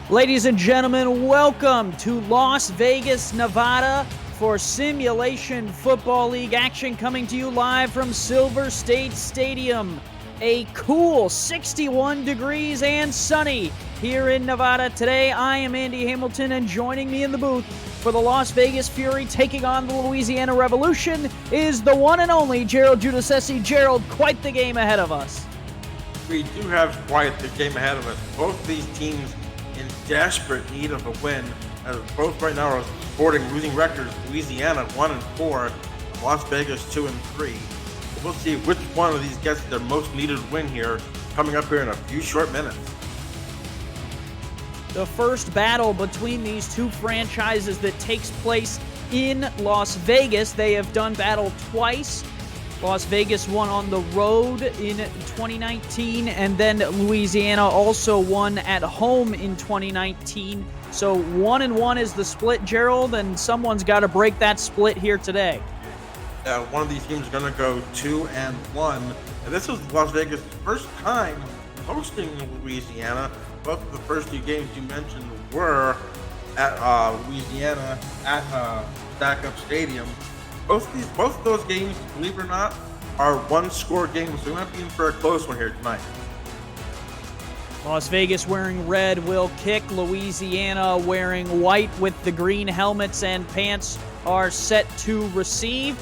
Ladies and gentlemen, welcome to Las Vegas, Nevada for Simulation Football League action, coming to you live from Silver State Stadium. A cool 61 degrees and sunny here in Nevada today. I am Andy Hamilton, and joining me in the booth for the Las Vegas Fury taking on the Louisiana Revolution is the one and only Gerald Giudice. Gerald, quite the game ahead of us. We do have quite the game ahead of us. Both of these teams in desperate need of a win, as both right now are sporting losing records. Louisiana 1-4, Las Vegas 2-3. We'll see which one of these gets their most needed win here, coming up here in a few short minutes. The first battle between these two franchises that takes place in Las Vegas. They have done battle twice. Las Vegas won on the road in 2019, and then Louisiana also won at home in 2019. So 1-1 is the split, Gerald, and someone's got to break that split here today. One of these teams is going to go 2-1, and this was Las Vegas' first time hosting Louisiana. Both of the first two games you mentioned were at Louisiana at Stack Up Stadium. Both of those games, believe it or not, are one-score games, so we might be in for a close one here tonight. Las Vegas wearing red will kick. Louisiana wearing white with the green helmets and pants are set to receive.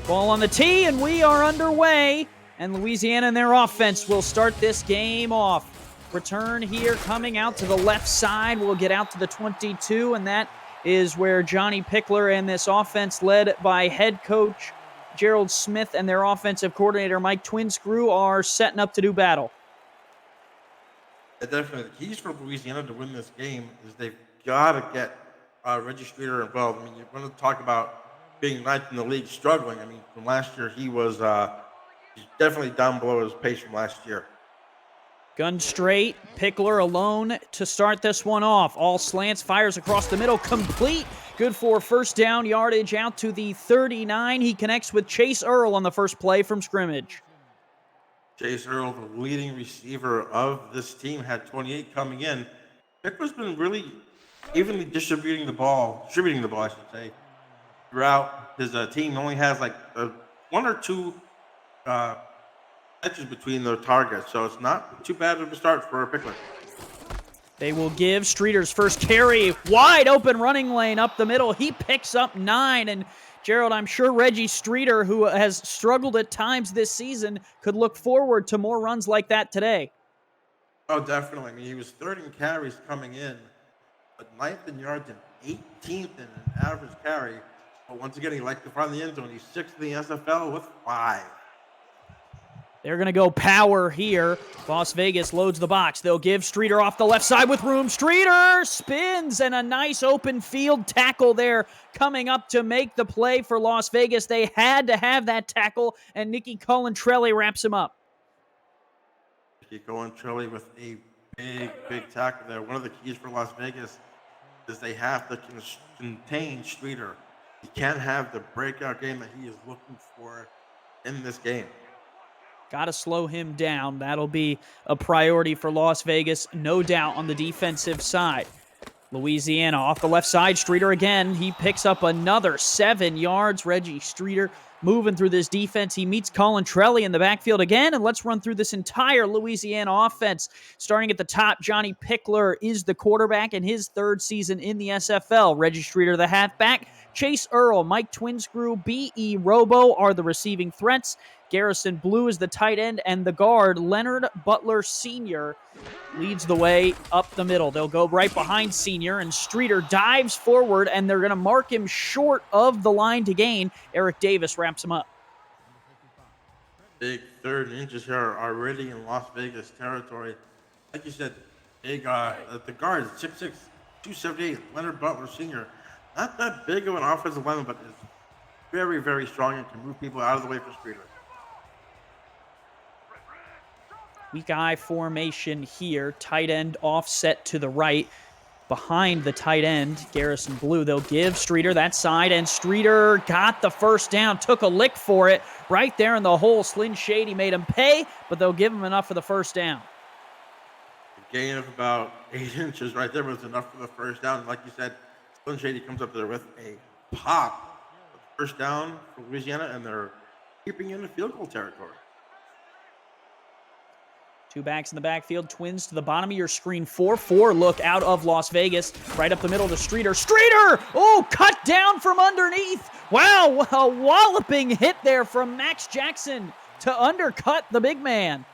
Ball on the tee, and we are underway. And Louisiana and their offense will start this game off. Return here coming out to the left side. We'll get out to the 22, and that is where Johnny Pickler and this offense led by head coach Gerald Smith and their offensive coordinator Mike Twinscrew are setting up to do battle. Definitely. The keys for Louisiana to win this game is they've got to get Reggie Streeter involved. I mean, you're going to talk about being ninth in the league, struggling. I mean, from last year, he was he's definitely down below his pace from last year. Gun straight, Pickler alone to start this one off. All slants, fires across the middle, complete. Good for first down yardage out to the 39. He connects with Chase Earl on the first play from scrimmage. Chase Earl, the leading receiver of this team, had 28 coming in. Pickler's been really evenly distributing the ball, I should say, throughout his team. Only has like one or two catches between their targets, so it's not too bad of a start for Pickler. They will give Streeter's first carry. Wide open running lane up the middle. He picks up 9. And Gerald, I'm sure Reggie Streeter, who has struggled at times this season, could look forward to more runs like that today. Oh, definitely. I mean, he was third in carries coming in, but 9th in yards and 18th in an average carry. But once again, he likes to find the end zone. He's 6th in the SFL with 5. They're going to go power here. Las Vegas loads the box. They'll give Streeter off the left side with room. Streeter spins, and a nice open field tackle there coming up to make the play for Las Vegas. They had to have that tackle, and Nicky Colantrelli wraps him up. Nicky Colantrelli with a big tackle there. One of the keys for Las Vegas is they have to contain Streeter. He can't have the breakout game that he is looking for in this game. Got to slow him down. That'll be a priority for Las Vegas, no doubt, on the defensive side. Louisiana off the left side. Streeter again. He picks up another 7 yards. Reggie Streeter moving through this defense. He meets Colantrelli in the backfield again, and let's run through this entire Louisiana offense. Starting at the top, Johnny Pickler is the quarterback in his 3rd season in the SFL. Reggie Streeter, the halfback. Chase Earl, Mike Twinscrew, B.E. Robo are the receiving threats. Garrison Blue is the tight end, and the guard, Leonard Butler Sr., leads the way up the middle. They'll go right behind Sr., and Streeter dives forward, and they're going to mark him short of the line to gain. Eric Davis wraps him up. Big 3rd and inches here already in Las Vegas territory. Like you said, big the guard, 6'6", 278, Leonard Butler Sr., not that big of an offensive lineman, but is very, very strong and can move people out of the way for Streeter. Weak eye formation here. Tight end offset to the right. Behind the tight end, Garrison Blue. They'll give Streeter that side, and Streeter got the first down. Took a lick for it right there in the hole. Slin Shady made him pay, but they'll give him enough for the first down. A gain of about 8 inches right there was enough for the first down. Like you said, Slim Shady comes up there with a pop. First down for Louisiana, and they're keeping in the field goal territory. Two backs in the backfield, twins to the bottom of your screen. 4-4 look out of Las Vegas. Right up the middle to Streeter. Streeter! Oh, cut down from underneath. Wow, a walloping hit there from Max Jackson to undercut the big man.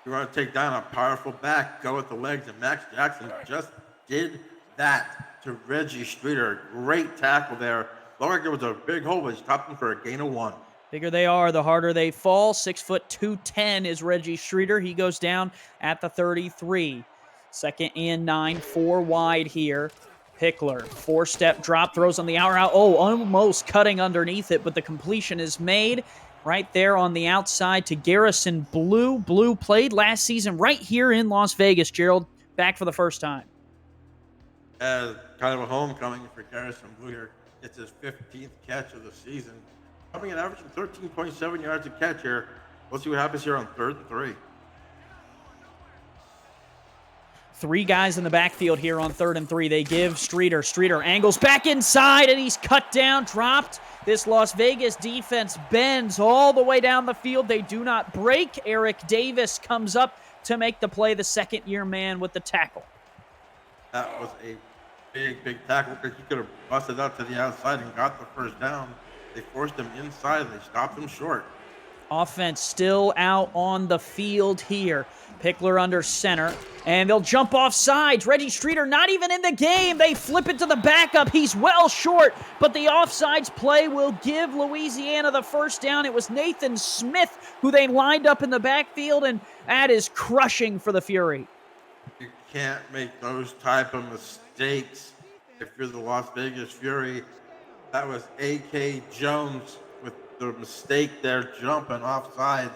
You want to take down a powerful back, go with the legs, and Max Jackson just did that to Reggie Streeter. Great tackle there. Looked like it was a big hole, but he stopped him for a gain of 1. Bigger they are, the harder they fall. 6', 210 is Reggie Streeter. He goes down at the 33. 2nd and 9, 4 wide here. Pickler, 4-step drop, throws on the hour out. Oh, almost cutting underneath it, but the completion is made right there on the outside to Garrison Blue. Blue played last season right here in Las Vegas, Gerald. Back for the first time. As kind of a homecoming for Garrison Blue here. It's his 15th catch of the season. Coming in averaging 13.7 yards a catch here. Let's see what happens here on 3rd and 3. 3 guys in the backfield here on 3rd and 3. They give Streeter. Streeter angles back inside, and he's cut down, dropped. This Las Vegas defense bends all the way down the field. They do not break. Eric Davis comes up to make the play, the second-year man with the tackle. That was a big tackle because he could have busted out to the outside and got the first down. They forced him inside. They stopped him short. Offense still out on the field here. Pickler under center, and they'll jump off sides. Reggie Streeter not even in the game. They flip it to the backup. He's well short, but the offsides play will give Louisiana the first down. It was Nathan Smith who they lined up in the backfield, and that is crushing for the Fury. You can't make those type of mistakes if you're the Las Vegas Fury. That was A.K. Jones with the mistake there, jumping off sides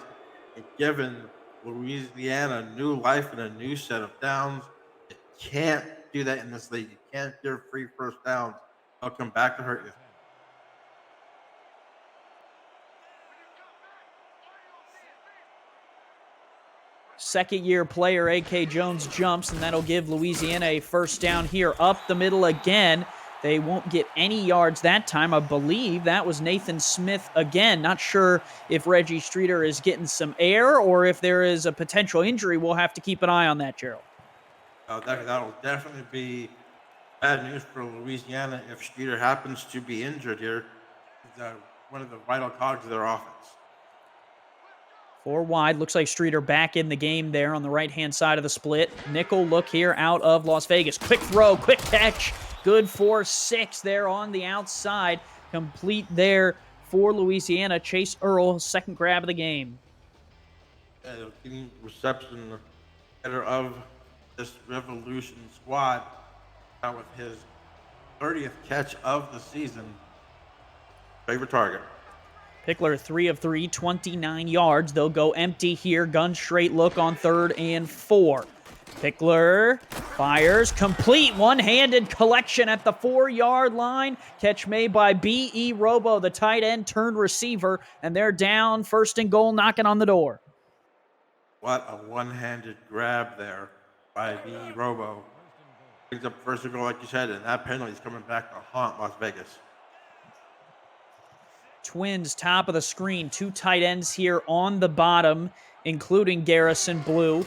and giving Louisiana new life and a new set of downs. You can't do that in this league. You can't give free first downs. They'll come back to hurt you. Second-year player A.K. Jones jumps, and that'll give Louisiana a first down here up the middle again. They won't get any yards that time. I believe that was Nathan Smith again. Not sure if Reggie Streeter is getting some air or if there is a potential injury. We'll have to keep an eye on that, Gerald. That'll definitely be bad news for Louisiana if Streeter happens to be injured here. He's one of the vital cogs of their offense. 4 wide. Looks like Streeter back in the game there on the right-hand side of the split. Nickel look here out of Las Vegas. Quick throw, quick catch. Good for 6 there on the outside. Complete there for Louisiana. Chase Earl, second grab of the game. Getting reception header of this Revolution squad out with his 30th catch of the season. Favorite target. Pickler 3 of 3, 29 yards. They'll go empty here. Gun straight look on 3rd and 4. Pickler fires, complete one-handed collection at the 4-yard line. Catch made by B.E. Robo, the tight end turned receiver, and they're down, 1st and goal, knocking on the door. What a one-handed grab there by B.E. Robo. Brings up 1st and goal, like you said, and that penalty is coming back to haunt Las Vegas. Twins, top of the screen, 2 tight ends here on the bottom, including Garrison Blue.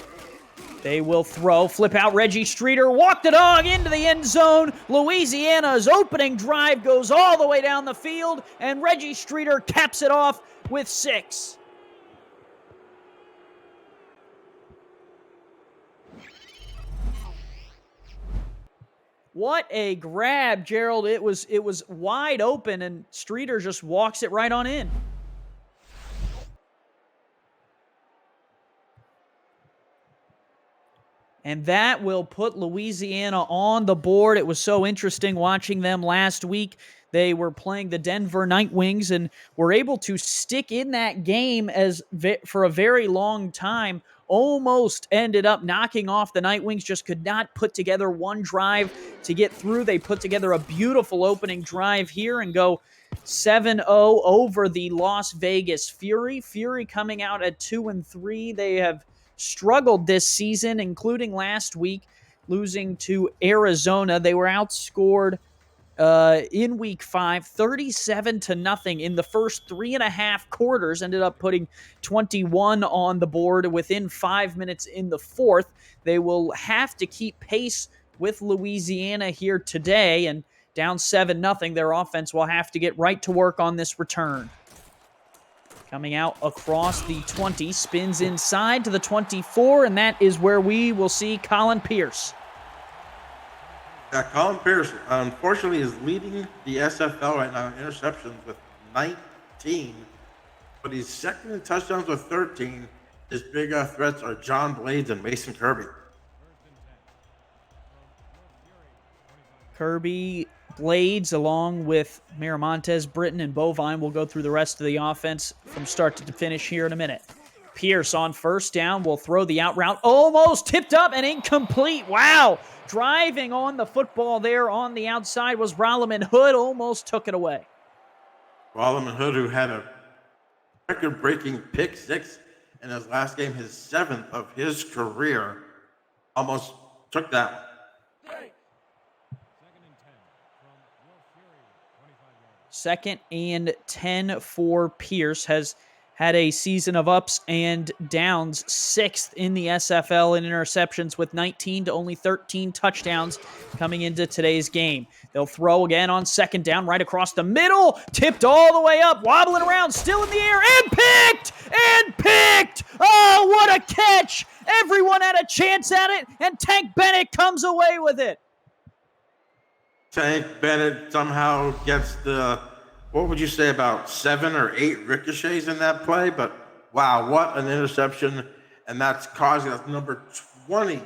They will throw, flip out Reggie Streeter, walk the dog into the end zone. Louisiana's opening drive goes all the way down the field, and Reggie Streeter caps it off with 6. What a grab, Gerald. It was wide open, and Streeter just walks it right on in. And that will put Louisiana on the board. It was so interesting watching them last week. They were playing the Denver Night Wings and were able to stick in that game for a very long time. Almost ended up knocking off the Night Wings, just could not put together one drive to get through. They put together a beautiful opening drive here and go 7-0 over the Las Vegas Fury. Fury coming out at 2-3. They have struggled this season, including last week, losing to Arizona. They were outscored in week 5, 37-0 in the first 3.5 quarters, ended up putting 21 on the board within 5 minutes in the fourth. They will have to keep pace with Louisiana here today, and down 7-0, their offense will have to get right to work on this return. Coming out across the 20, spins inside to the 24, and that is where we will see Colin Pierce. Yeah, Colin Pierce, unfortunately, is leading the SFL right now in interceptions with 19, but he's second in touchdowns with 13. His big threats are John Blades and Mason Kirby. Kirby, Blades, along with Miramontes, Britton, and Bovine will go through the rest of the offense from start to finish here in a minute. Pierce on first down will throw the out route. Almost tipped up and incomplete. Wow. Driving on the football there on the outside was Rolliman Hood. Almost took it away. Rolliman Hood, who had a record-breaking pick 6 in his last game, his 7th of his career, almost took that one. 2nd and 10 for Pierce. Has had a season of ups and downs, 6th in the SFL in interceptions with 19 to only 13 touchdowns coming into today's game. They'll throw again on 2nd down, right across the middle, tipped all the way up, wobbling around, still in the air, and picked! And picked! Oh, what a catch! Everyone had a chance at it, and Tank Bennett comes away with it. Tank Bennett somehow gets the, what would you say, about 7 or 8 ricochets in that play? But wow, what an interception. And that's causing us number 20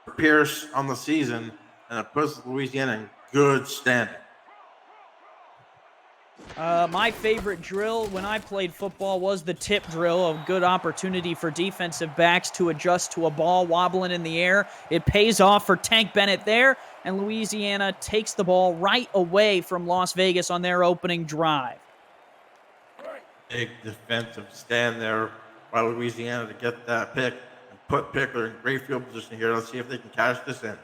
for Pierce on the season. And it puts Louisiana in good standing. My favorite drill when I played football was the tip drill, a good opportunity for defensive backs to adjust to a ball wobbling in the air. It pays off for Tank Bennett there, and Louisiana takes the ball right away from Las Vegas on their opening drive. Big defensive stand there by Louisiana to get that pick and put Pickler in great field position here. Let's see if they can cash this in.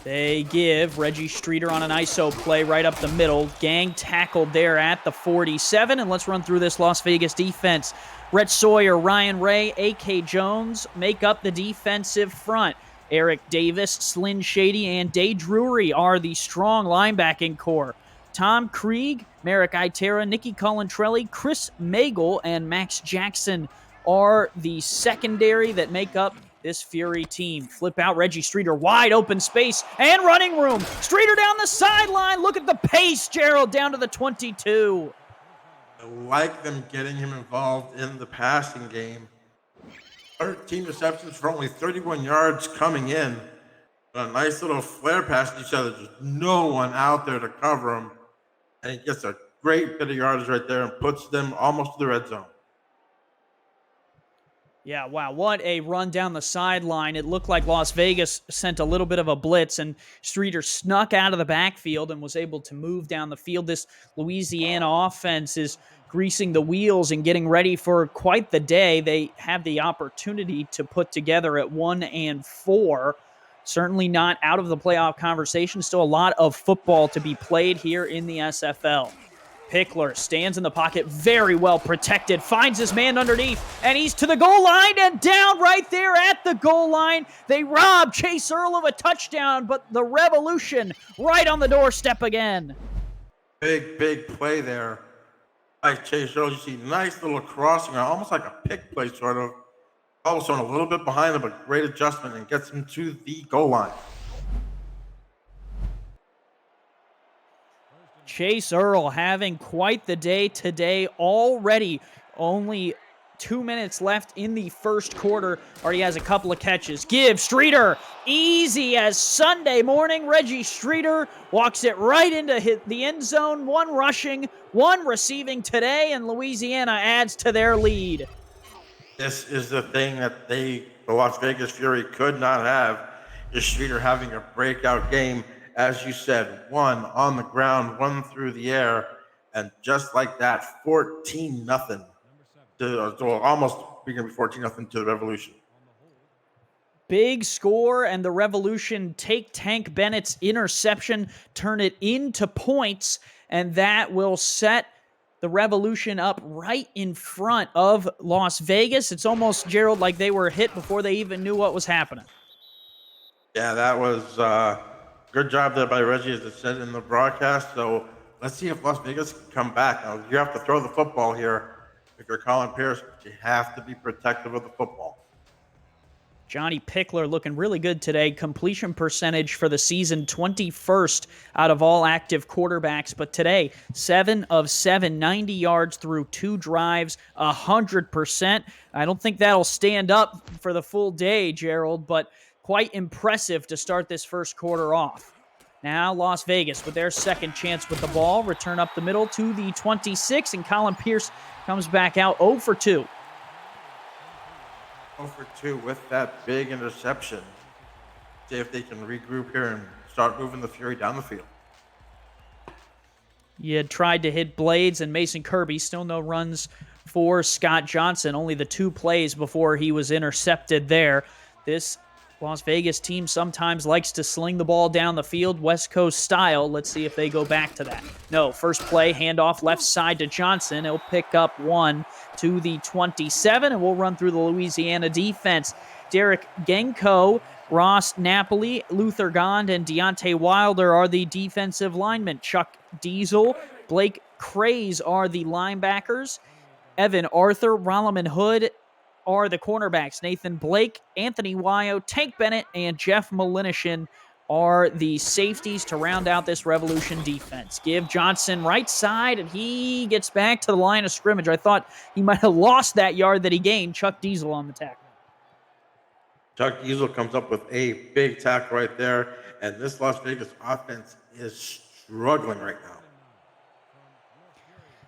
They give Reggie Streeter on an ISO play right up the middle. Gang tackled there at the 47. And let's run through this Las Vegas defense. Rhett Sawyer, Ryan Ray, A.K. Jones make up the defensive front. Eric Davis, Slyn Shady, and Day Drury are the strong linebacking core. Tom Krieg, Merrick Itera, Nicky Colantrelli, Chris Magel, and Max Jackson are the secondary that make up this Fury team. Flip out Reggie Streeter, wide open space and running room. Streeter down the sideline. Look at the pace, Gerald, down to the 22. I like them getting him involved in the passing game. 13 receptions for only 31 yards coming in. A nice little flare pass to each other. There's no one out there to cover him. And he gets a great bit of yardage right there and puts them almost to the red zone. Yeah, wow, what a run down the sideline. It looked like Las Vegas sent a little bit of a blitz, and Streeter snuck out of the backfield and was able to move down the field. This Louisiana offense is greasing the wheels and getting ready for quite the day. They have the opportunity to put together at 1-4. Certainly not out of the playoff conversation. Still a lot of football to be played here in the SFL. Pickler stands in the pocket, very well protected, finds his man underneath, and he's to the goal line and down right there at the goal line. They rob Chase Earl of a touchdown, but the Revolution right on the doorstep again. Big play there by Chase Earl. You see nice little crossing, almost like a pick play sort of. Also a little bit behind him, but great adjustment and gets him to the goal line. Chase Earl having quite the day today already. Only 2 minutes left in the first quarter. Already has a couple of catches. Give Streeter, easy as Sunday morning. Reggie Streeter walks it right into the end zone. 1 rushing, 1 receiving today, and Louisiana adds to their lead. This is the thing that the Las Vegas Fury could not have, is Streeter having a breakout game. As you said, 1 on the ground, 1 through the air, and just like that, 14-0. So almost be going to be 14-0 to the Revolution. Big score, and the Revolution take Tank Bennett's interception, turn it into points, and that will set the Revolution up right in front of Las Vegas. It's almost, Gerald, like they were hit before they even knew what was happening. Yeah, that was good job there by Reggie, as it said in the broadcast. So let's see if Las Vegas can come back. Now, you have to throw the football here if you're Colin Pierce, but you have to be protective of the football. Johnny Pickler looking really good today. Completion percentage for the season, 21st out of all active quarterbacks. But today, 7 of 7, 90 yards through 2 drives, 100%. I don't think that'll stand up for the full day, Gerald, but quite impressive to start this first quarter off. Now Las Vegas with their second chance with the ball. Return up the middle to the 26, and Colin Pierce comes back out 0 for 2. 0 for 2 with that big interception. See if they can regroup here and start moving the Fury down the field. You had tried to hit Blades and Mason Kirby. Still no runs for Scott Johnson. Only the 2 plays before he was intercepted there. This Las Vegas team sometimes likes to sling the ball down the field, West Coast style. Let's see if they go back to that. No, first play, handoff left side to Johnson. He'll pick up 1 to the 27, and we'll run through the Louisiana defense. Derek Genko, Ross Napoli, Luther Gond, and Deontay Wilder are the defensive linemen. Chuck Diesel, Blake Craze are the linebackers. Evan Arthur, Rolliman Hood are the cornerbacks. Nathan Blake, Anthony Wyo, Tank Bennett, and Jeff Malinishin are the safeties to round out this Revolution defense. Give Johnson right side, and he gets back to the line of scrimmage. I thought he might have lost that yard that he gained. Chuck Diesel on the tackle. Chuck Diesel comes up with a big tackle right there, and this Las Vegas offense is struggling right now.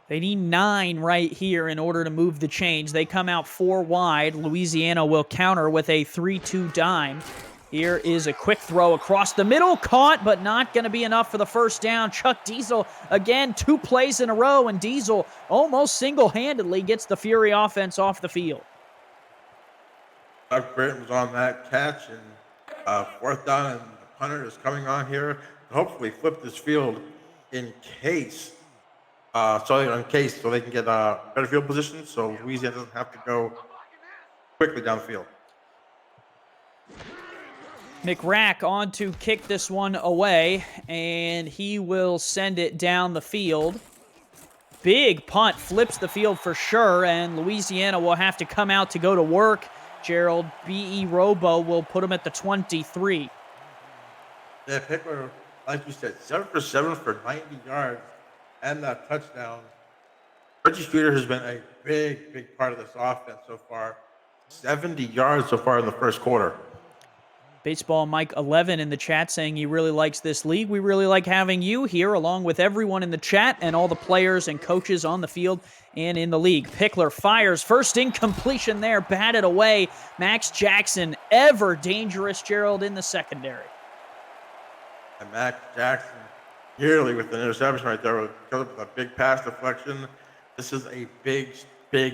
They need 9 right here in order to move the chains. They come out 4 wide. Louisiana will counter with a 3-2 dime. Here is a quick throw across the middle. Caught, but not going to be enough for the first down. Chuck Diesel, again, 2 plays in a row, and Diesel almost single-handedly gets the Fury offense off the field. Doug Britton was on that catch, and 4th down, and the punter is coming on here to hopefully flip this field in case so they can get better field position, so Louisiana doesn't have to go quickly down the field. McRack on to kick this one away, and he will send it down the field. Big punt, flips the field for sure, and Louisiana will have to come out to go to work. Gerald, B.E. Robo will put him at the 23. Yeah, Pickler, like you said, 7 for 7 for 90 yards and that touchdown. Reggie Streeter has been a big part of this offense so far. 70 yards so far in the first quarter. Baseball Mike 11 in the chat saying he really likes this league. We really like having you here along with everyone in the chat and all the players and coaches on the field and in the league. Pickler fires first incompletion there, batted away. Max Jackson, ever dangerous, Gerald, in the secondary. And Max Jackson nearly with an interception right there, goes up with a big pass deflection. This is a big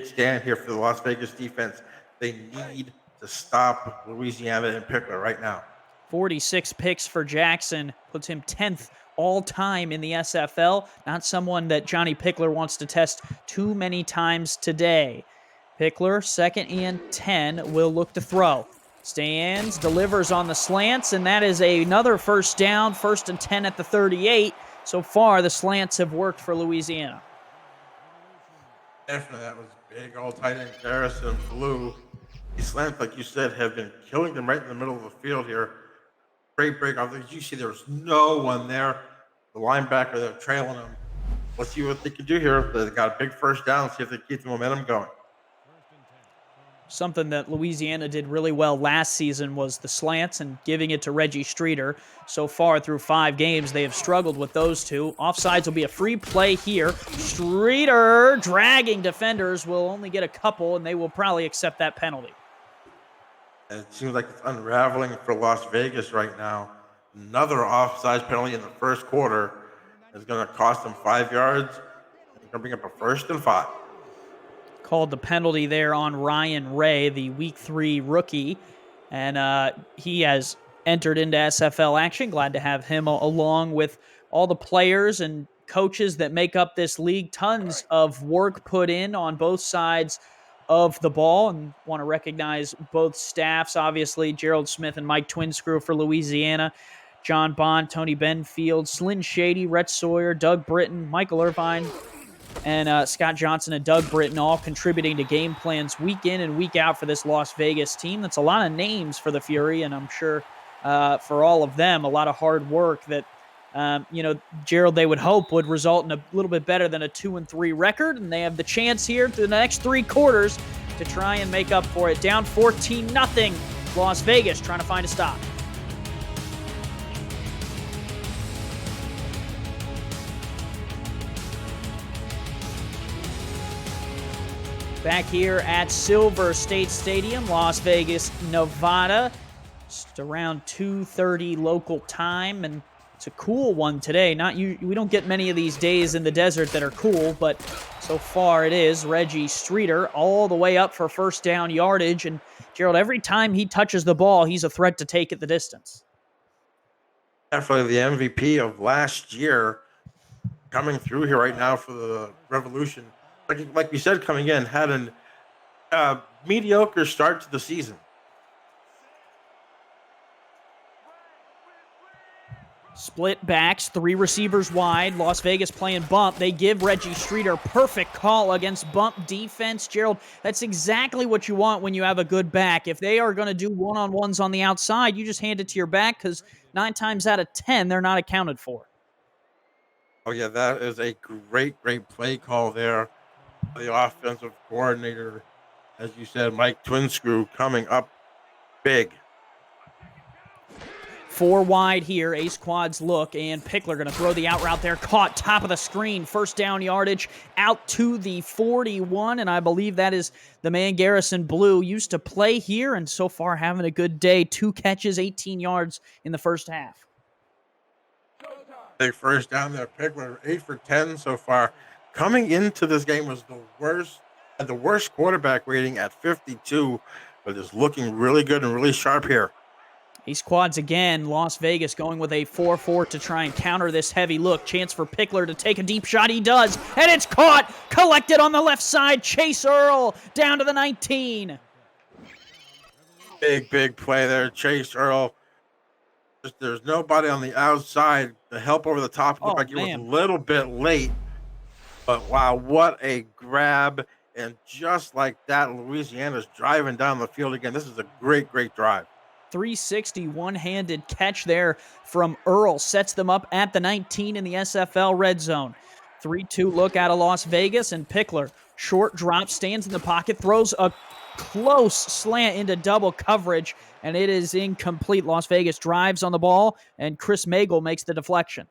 stand here for the Las Vegas defense. They need to stop Louisiana and Pickler right now. 46 picks for Jackson, puts him 10th all-time in the SFL. Not someone that Johnny Pickler wants to test too many times today. Pickler, 2nd and 10, will look to throw. Stands, delivers on the slants, and that is another first down, 1st and 10 at the 38. So far, the slants have worked for Louisiana. Definitely, that was big, all tight end Garrison Blue. These slants, like you said, have been killing them right in the middle of the field here. Great break off. As you see, there was no one there. The linebacker, they're trailing them. Let's see what they can do here. They got a big first down. See if they keep the momentum going. Something that Louisiana did really well last season was the slants and giving it to Reggie Streeter. So far through 5 games, they have struggled with those two. Offsides will be a free play here. Streeter dragging defenders will only get a couple, and they will probably accept that penalty. And it seems like it's unraveling for Las Vegas right now. Another offsides penalty in the first quarter is going to cost them 5 yards. They're going to bring up a 1st and 5. called the penalty there on Ryan Ray, the Week 3 rookie. And he has entered into SFL action. Glad to have him along with all the players and coaches that make up this league. Tons of work put in on both sides of the ball, and want to recognize both staffs, obviously, Gerald Smith and Mike Twinscrew for Louisiana, John Bond, Tony Benfield, Slyn Shady, Rhett Sawyer, Doug Britton, Michael Irvine, and Scott Johnson and Doug Britton, all contributing to game plans week in and week out for this Las Vegas team. That's a lot of names for the Fury, and I'm sure for all of them, a lot of hard work that, Gerald, they would hope would result in a little bit better than a 2-3 record, and they have the chance here through the next 3 quarters to try and make up for it. Down 14-0, Las Vegas trying to find a stop. Back here at Silver State Stadium, Las Vegas, Nevada. Just around 2:30 local time, and it's a cool one today. We don't get many of these days in the desert that are cool, but so far it is. Reggie Streeter all the way up for first down yardage, and Gerald, every time he touches the ball, he's a threat to take it the distance. Definitely the MVP of last year, coming through here right now for the Revolution. Like we said, coming in, had a mediocre start to the season. Split backs, 3 receivers wide. Las Vegas playing bump. They give Reggie Streeter perfect call against bump defense. Gerald, that's exactly what you want when you have a good back. If they are going to do one-on-ones on the outside, you just hand it to your back because 9 times out of 10, they're not accounted for. Oh, yeah, that is a great play call there. The offensive coordinator, as you said, Mike Twinscrew, coming up big. 4 wide here, ace quads look, and Pickler going to throw the out route there, caught top of the screen, first down yardage, out to the 41, and I believe that is the man Garrison Blue used to play here, and so far having a good day. 2 catches, 18 yards in the first half. Big first down there, Pickler, 8 for 10 so far. Coming into this game was the worst quarterback rating at 52, but is looking really good and really sharp here. Ace quads again. Las Vegas going with a 4-4 to try and counter this heavy look. Chance for Pickler to take a deep shot. He does, and it's caught. Collected on the left side. Chase Earl down to the 19. Big play there, Chase Earl. There's nobody on the outside. The help over the top looked like it was a little bit late. But wow, what a grab. And just like that, Louisiana's driving down the field again. This is a great drive. 360 one-handed catch there from Earl. Sets them up at the 19 in the SFL red zone. 3-2 look out of Las Vegas, and Pickler, short drop, stands in the pocket, throws a close slant into double coverage, and it is incomplete. Las Vegas drives on the ball, and Chris Magel makes the deflection.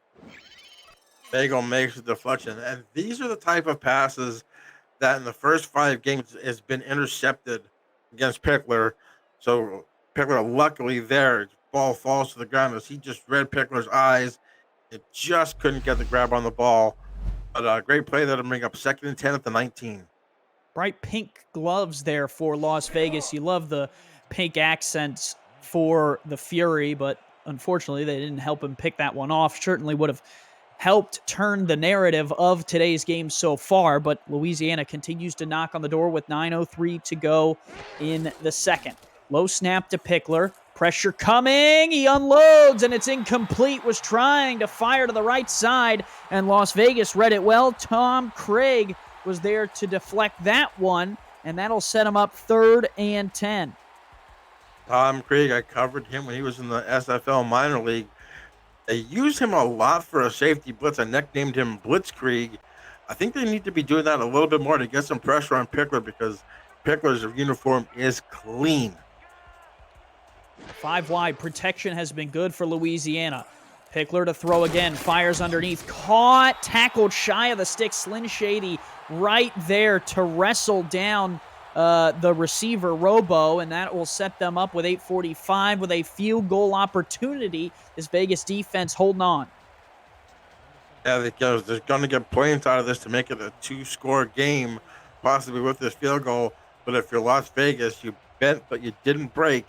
Bagel makes the deflection. And these are the type of passes that in the first 5 games has been intercepted against Pickler. So Pickler, luckily there, ball falls to the ground as he just read Pickler's eyes. It just couldn't get the grab on the ball. But a great play that'll bring up 2nd and 10 at the 19. Bright pink gloves there for Las Vegas. You love the pink accents for the Fury, but unfortunately they didn't help him pick that one off. Certainly would have helped turn the narrative of today's game so far, but Louisiana continues to knock on the door with 9:03 to go in the second. Low snap to Pickler. Pressure coming. He unloads, and it's incomplete. Was trying to fire to the right side, and Las Vegas read it well. Tom Craig was there to deflect that one, and that'll set him up 3rd and 10. Tom Craig, I covered him when he was in the SFL minor league. They use him a lot for a safety blitz. I nicknamed him Blitzkrieg. I think they need to be doing that a little bit more to get some pressure on Pickler because Pickler's uniform is clean. 5 wide. Protection has been good for Louisiana. Pickler to throw again. Fires underneath. Caught. Tackled shy of the stick. Slyn Shady right there to wrestle down the receiver, Robo, and that will set them up with 8:45 with a field goal opportunity. This Vegas defense holding on. Yeah, they're going to get points out of this to make it a 2-score game. possibly with this field goal. But if you're Las Vegas, you bent but you didn't break.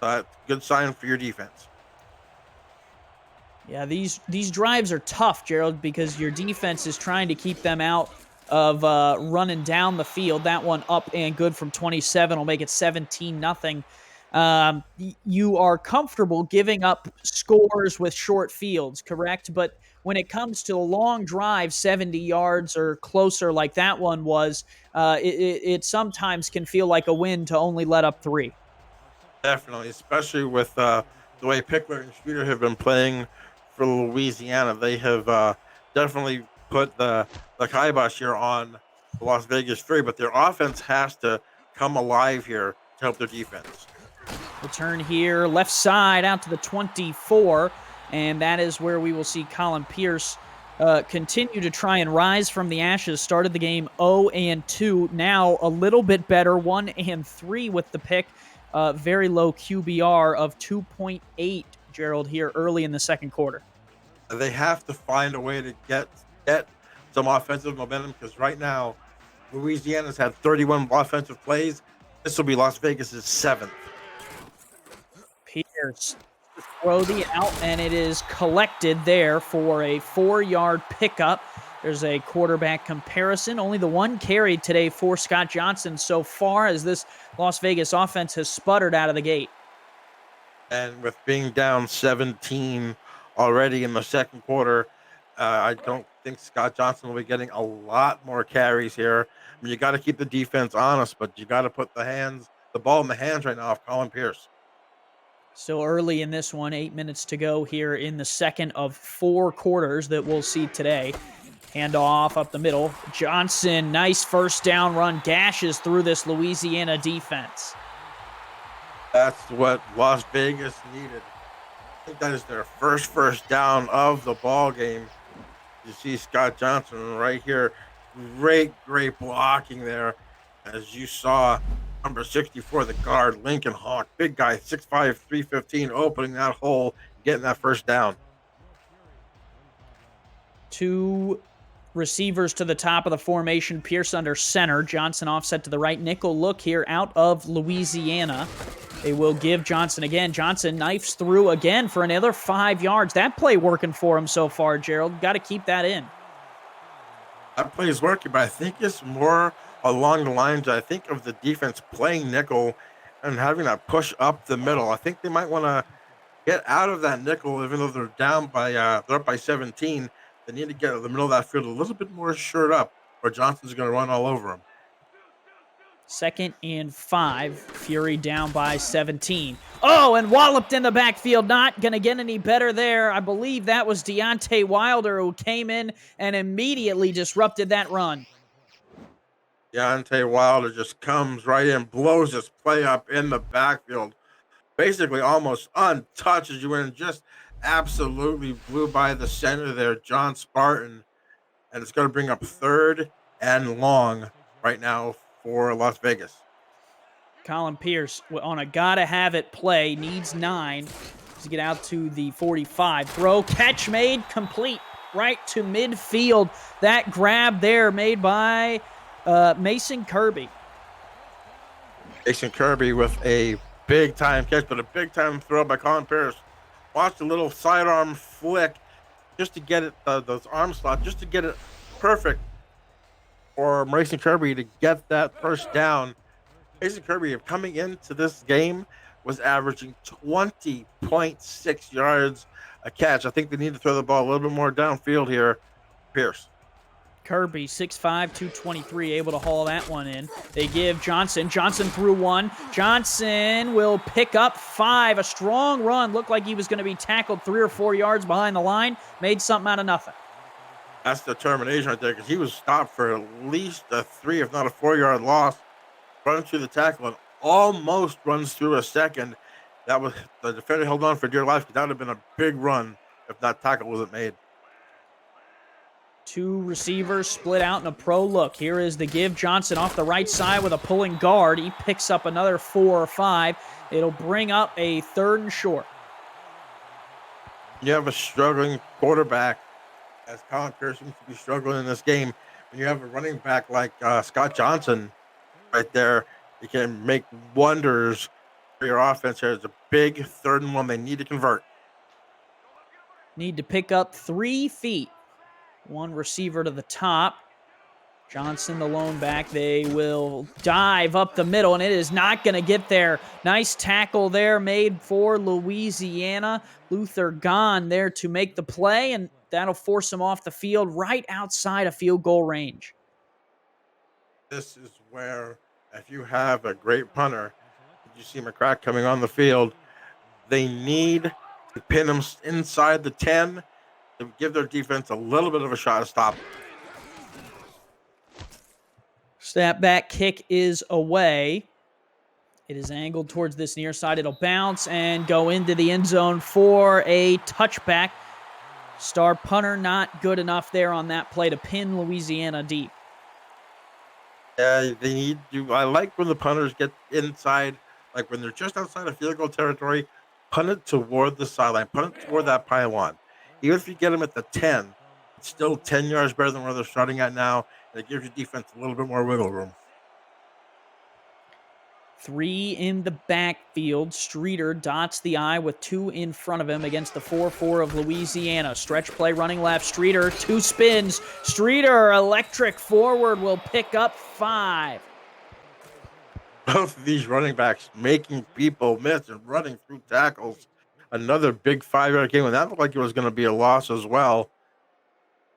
That's a good sign for your defense. Yeah, these drives are tough, Gerald, because your defense is trying to keep them out of running down the field. That one up and good from 27 will make it 17-0. You are comfortable giving up scores with short fields, correct? But when it comes to a long drive, 70 yards or closer, like that one was, it sometimes can feel like a win to only let up 3. Definitely, especially with the way Pickler and Streeter have been playing for Louisiana. They have definitely put the kibosh here on the Las Vegas Fury, but their offense has to come alive here to help their defense. Return here, left side out to the 24, and that is where we will see Colin Pierce continue to try and rise from the ashes. Started the game 0-2, now a little bit better, 1-3 with the pick. Very low QBR of 2.8, Gerald, here early in the second quarter. They have to find a way to get some offensive momentum because right now Louisiana's had 31 offensive plays. This will be Las Vegas's seventh. Pierce throw the out, and it is collected there for a 4-yard pickup. There's a quarterback comparison. Only the one carry today for Scott Johnson so far as this Las Vegas offense has sputtered out of the gate. And with being down 17 already in the second quarter, I don't think Scott Johnson will be getting a lot more carries here. I mean, you got to keep the defense honest, but you got to put the ball in the hands right now of Colin Pierce. Still early in this one, 8 minutes to go here in the second of 4 quarters that we'll see today. Handoff up the middle. Johnson, nice first down run, gashes through this Louisiana defense. That's what Las Vegas needed. I think that is their first down of the ball game. You see Scott Johnson right here. Great blocking there. As you saw, number 64, the guard, Lincoln Hawk, big guy, 6'5", 315, opening that hole, getting that first down. 2 receivers to the top of the formation. Pierce under center. Johnson offset to the right. Nickel look here out of Louisiana. They will give Johnson again. Johnson knifes through again for another 5 yards. That play working for him so far, Gerald. Got to keep that in. That play is working, but I think it's more along the lines, I think, of the defense playing nickel and having that push up the middle. I think they might want to get out of that nickel, even though they're down by they're up by 17. They need to get in the middle of that field a little bit more shored up, or Johnson's going to run all over him. 2nd and 5. Fury down by 17. Oh, and walloped in the backfield. Not going to get any better there. I believe that was Deontay Wilder who came in and immediately disrupted that run. Deontay Wilder just comes right in, blows this play up in the backfield, basically almost untouched as you went and just absolutely blew by the center there, John Spartan. And it's going to bring up 3rd and long right now for Las Vegas. Colin Pierce on a gotta-have-it play, needs 9 to get out to the 45. Throw, catch made, complete, right to midfield. That grab there made by Mason Kirby. Mason Kirby with a big-time catch, but a big-time throw by Colin Pierce. Watch the little sidearm flick just to get it, those arm slots, just to get it perfect for Mason Kirby to get that first down. Mason Kirby, coming into this game, was averaging 20.6 yards a catch. I think they need to throw the ball a little bit more downfield here. Pierce. Kirby, 6'5", 223, able to haul that one in. They give Johnson. Johnson threw 1. Johnson will pick up 5. A strong run. Looked like he was going to be tackled 3 or 4 yards behind the line. Made something out of nothing. That's determination right there because he was stopped for at least a 3, if not a 4-yard loss. Runs through the tackle and almost runs through a second. That was the defender held on for dear life because that would have been a big run if that tackle wasn't made. 2 receivers split out in a pro look. Here is the give. Johnson off the right side with a pulling guard. He picks up another 4 or 5. It'll bring up a 3rd and short. You have a struggling quarterback, as Colin Pierce seems to be struggling in this game. When you have a running back like Scott Johnson right there, he can make wonders for your offense. There's a big 3rd and 1 they need to convert. Need to pick up 3 feet. One receiver to the top. Johnson, the lone back. They will dive up the middle, and it is not going to get there. Nice tackle there made for Louisiana. Luther gone there to make the play, and that'll force him off the field right outside of field goal range. This is where, if you have a great punter, you see McCrack coming on the field, they need to pin him inside the 10 to give their defense a little bit of a shot to stop him. Snap back kick is away. It is angled towards this near side. It'll bounce and go into the end zone for a touchback. Star punter not good enough there on that play to pin Louisiana deep. Yeah, they need to. I like when the punters get inside, like when they're just outside of field goal territory, punt it toward the sideline, punt it toward that pylon. Even if you get them at the 10, it's still 10 yards better than where they're starting at now, and it gives your defense a little bit more wiggle room. 3 in the backfield. Streeter dots the I with 2 in front of him against the 4-4 of Louisiana. Stretch play running left. Streeter, 2 spins. Streeter, electric forward, will pick up 5. Both of these running backs making people miss and running through tackles. Another big 5-yard game, and that looked like it was going to be a loss as well.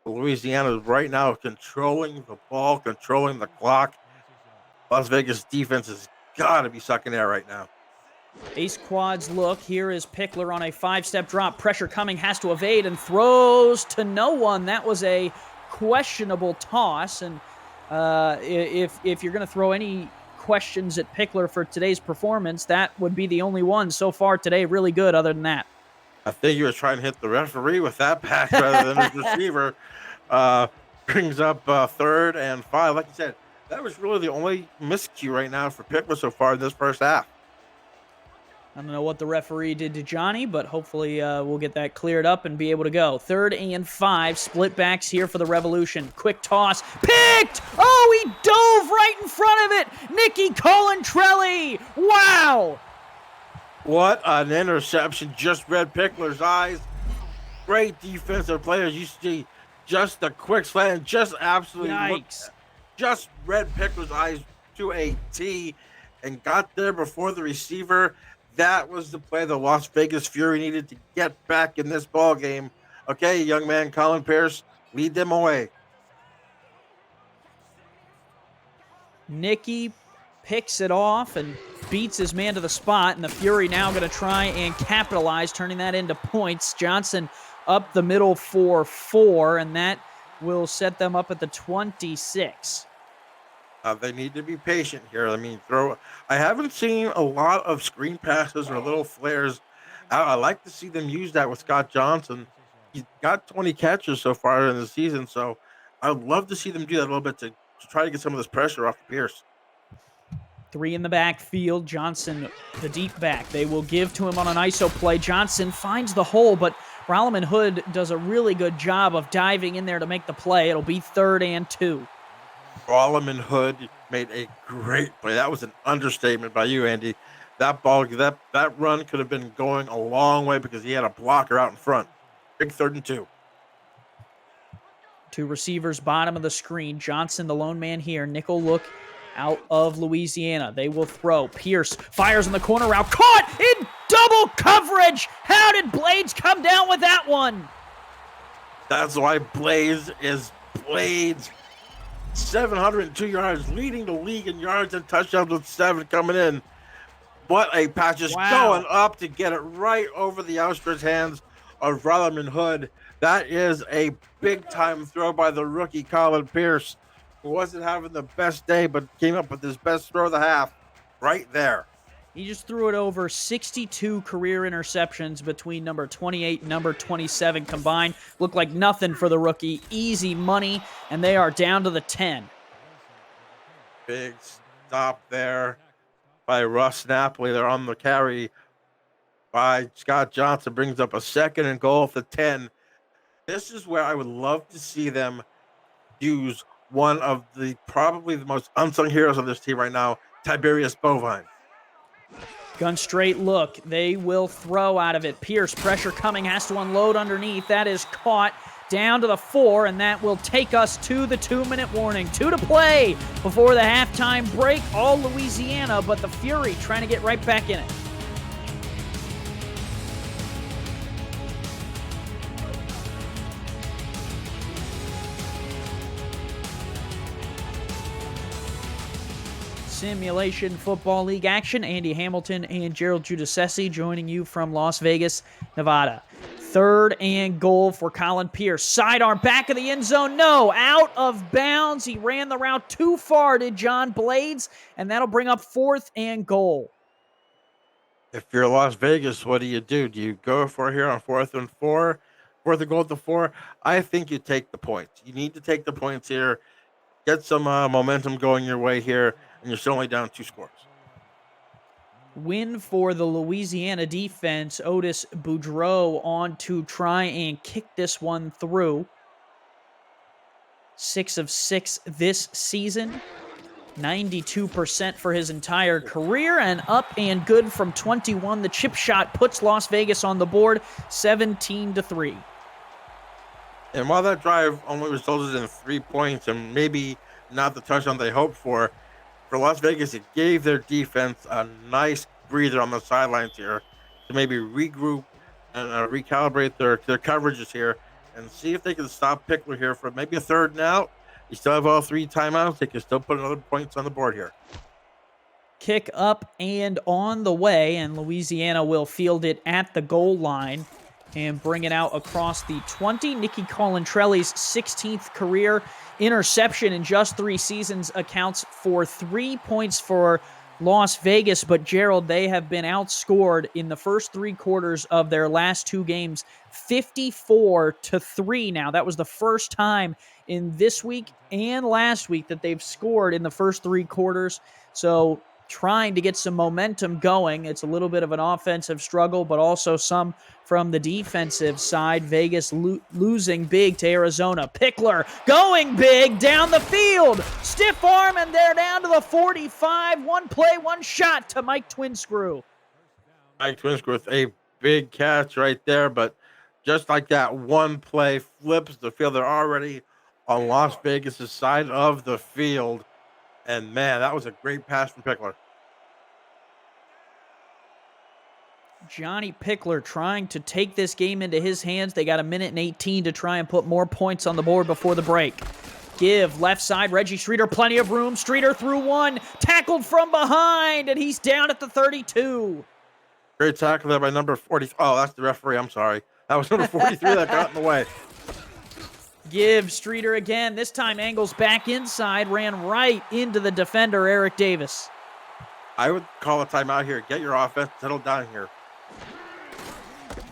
Louisiana is right now controlling the ball, controlling the clock. Las Vegas defense has got to be sucking air right now. Ace quads look. Here is Pickler on a 5-step drop. Pressure coming, has to evade and throws to no one. That was a questionable toss. And if you're going to throw any questions at Pickler for today's performance, that would be the only one so far today. Really good other than that. I think he was trying to hit the referee with that pass rather than his receiver. Brings up 3rd and 5. Like you said, that was really the only miscue right now for Pickler so far in this first half. I don't know what the referee did to Johnny, but hopefully we'll get that cleared up and be able to go. 3rd and 5, split backs here for the Revolution. Quick toss, picked! Oh, he dove right in front of it! Nicky Colantrelli! Wow! What an interception. Just read Pickler's eyes. Great defensive players. You see just a quick slant, just absolutely Yikes. Just read Pickler's eyes to a T and got there before the receiver. That was the play the Las Vegas Fury needed to get back in this ball game. Okay, young man Colin Pierce, lead them away. Nicky picks it off and beats his man to the spot, and the Fury now going to try and capitalize, turning that into points. Johnson up the middle for 4, and that will set them up at the 26. They need to be patient here. I mean, I haven't seen a lot of screen passes or little flares. I like to see them use that with Scott Johnson. He's got 20 catches so far in the season, so I would love to see them do that a little bit to try to get some of this pressure off Pierce. 3 in the backfield. Johnson, the deep back. They will give to him on an ISO play. Johnson finds the hole, but Rolliman Hood does a really good job of diving in there to make the play. It'll be 3rd and 2. Rolliman Hood made a great play. That was an understatement by you, Andy. That ball, that run could have been going a long way because he had a blocker out in front. Big 3rd and 2. 2 receivers, bottom of the screen. Johnson, the lone man here. Nickel look out of Louisiana. They will throw. Pierce fires in the corner route. Caught in double coverage. How did Blades come down with that one? That's why Blades is Blades. 702 yards, leading the league in yards and touchdowns with 7 coming in. What a pass, just going up to get it right over the outstretched hands of Rolliman Hood. That is a big-time throw by the rookie Colin Pierce, who wasn't having the best day, but came up with his best throw of the half right there. He just threw it over. 62 career interceptions between number 28 and number 27 combined. Looked like nothing for the rookie. Easy money, and they are down to the 10. Big stop there by Russ Napoli. They're on the carry by Scott Johnson. Brings up a 2nd and goal at the 10. This is where I would love to see them use one of the probably the most unsung heroes of this team right now, Tiberius Bovine. Gun straight look. They will throw out of it. Pierce, pressure coming, has to unload underneath. That is caught down to the 4, and that will take us to the 2-minute warning. 2 to play before the halftime break. All Louisiana, but the Fury trying to get right back in it. Simulation Football League action. Andy Hamilton and Gerald Giudice joining you from Las Vegas, Nevada. 3rd and goal for Colin Pierce. Sidearm back of the end zone. No, out of bounds. He ran the route too far, did John Blades, and that'll bring up 4th and goal. If you're Las Vegas, what do? Do you go for here on 4th and 4? 4th and goal at the 4? I think you take the points. You need to take the points here. Get some momentum going your way here, and you're still only down 2 scores. Win for the Louisiana defense. Otis Boudreau on to try and kick this one through. 6 of 6 this season. 92% for his entire career, and up and good from 21. The chip shot puts Las Vegas on the board, 17-3. And while that drive only resulted in 3 points and maybe not the touchdown they hoped for Las Vegas, it gave their defense a nice breather on the sidelines here to maybe regroup and recalibrate their coverages here and see if they can stop Pickler here for maybe a 3rd and out. You still have all 3 timeouts. They can still put another points on the board here. Kick up and on the way, and Louisiana will field it at the goal line and bring it out across the 20. Nicky Colantrelli's 16th career interception in just 3 seasons accounts for 3 points for Las Vegas, but Gerald, they have been outscored in the first 3 quarters of their last 2 games, 54-3 now. That was the first time in this week and last week that they've scored in the first 3 quarters. So trying to get some momentum going. It's a little bit of an offensive struggle, but also some from the defensive side. Vegas losing big to Arizona. Pickler going big down the field. Stiff arm, and they're down to the 45. 1 play, 1 shot to Mike Twinscrew. Mike Twinscrew with a big catch right there, but just like that, 1 play flips the field. They're already on Las Vegas' side of the field. And, man, that was a great pass from Pickler. Johnny Pickler trying to take this game into his hands. They got 1:18 to try and put more points on the board before the break. Give left side, Reggie Streeter, plenty of room. Streeter through 1, tackled from behind, and he's down at the 32. Great tackle there by number 40. Oh, that's the referee. I'm sorry. That was number 43 that got in the way. Give Streeter again. This time angles back inside, ran right into the defender, Eric Davis. I would call a timeout here. Get your offense settled down here.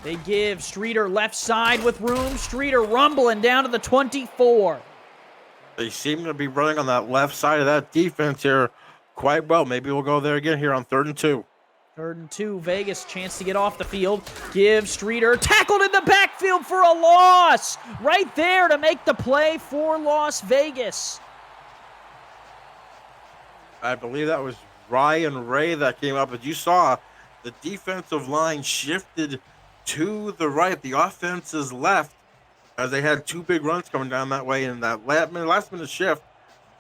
They give Streeter left side with room. Streeter rumbling down to the 24. They seem to be running on that left side of that defense here quite well. Maybe we'll go there again here on 3rd and 2. 3rd and 2, Vegas, chance to get off the field. Give Streeter, tackled in the backfield for a loss. Right there to make the play for Las Vegas. I believe that was Ryan Ray that came up. As you saw, the defensive line shifted to the right. The offense is left as they had 2 big runs coming down that way. In that last minute shift,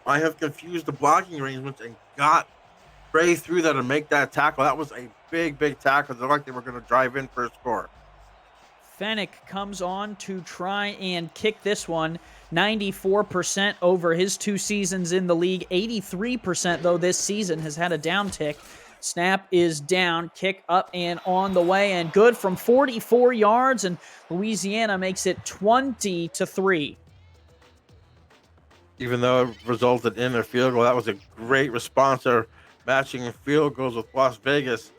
I have confused the blocking arrangements and got Ray through that and make that tackle. That was a big, big tackle. It looked like they were going to drive in for a score. Fennec comes on to try and kick this one. 94% over his 2 seasons in the league. 83% though this season has had a downtick. Snap is down, kick up and on the way, and good from 44 yards, and Louisiana makes it 20-3. Even though it resulted in a field goal, that was a great response there, matching field goals with Las Vegas.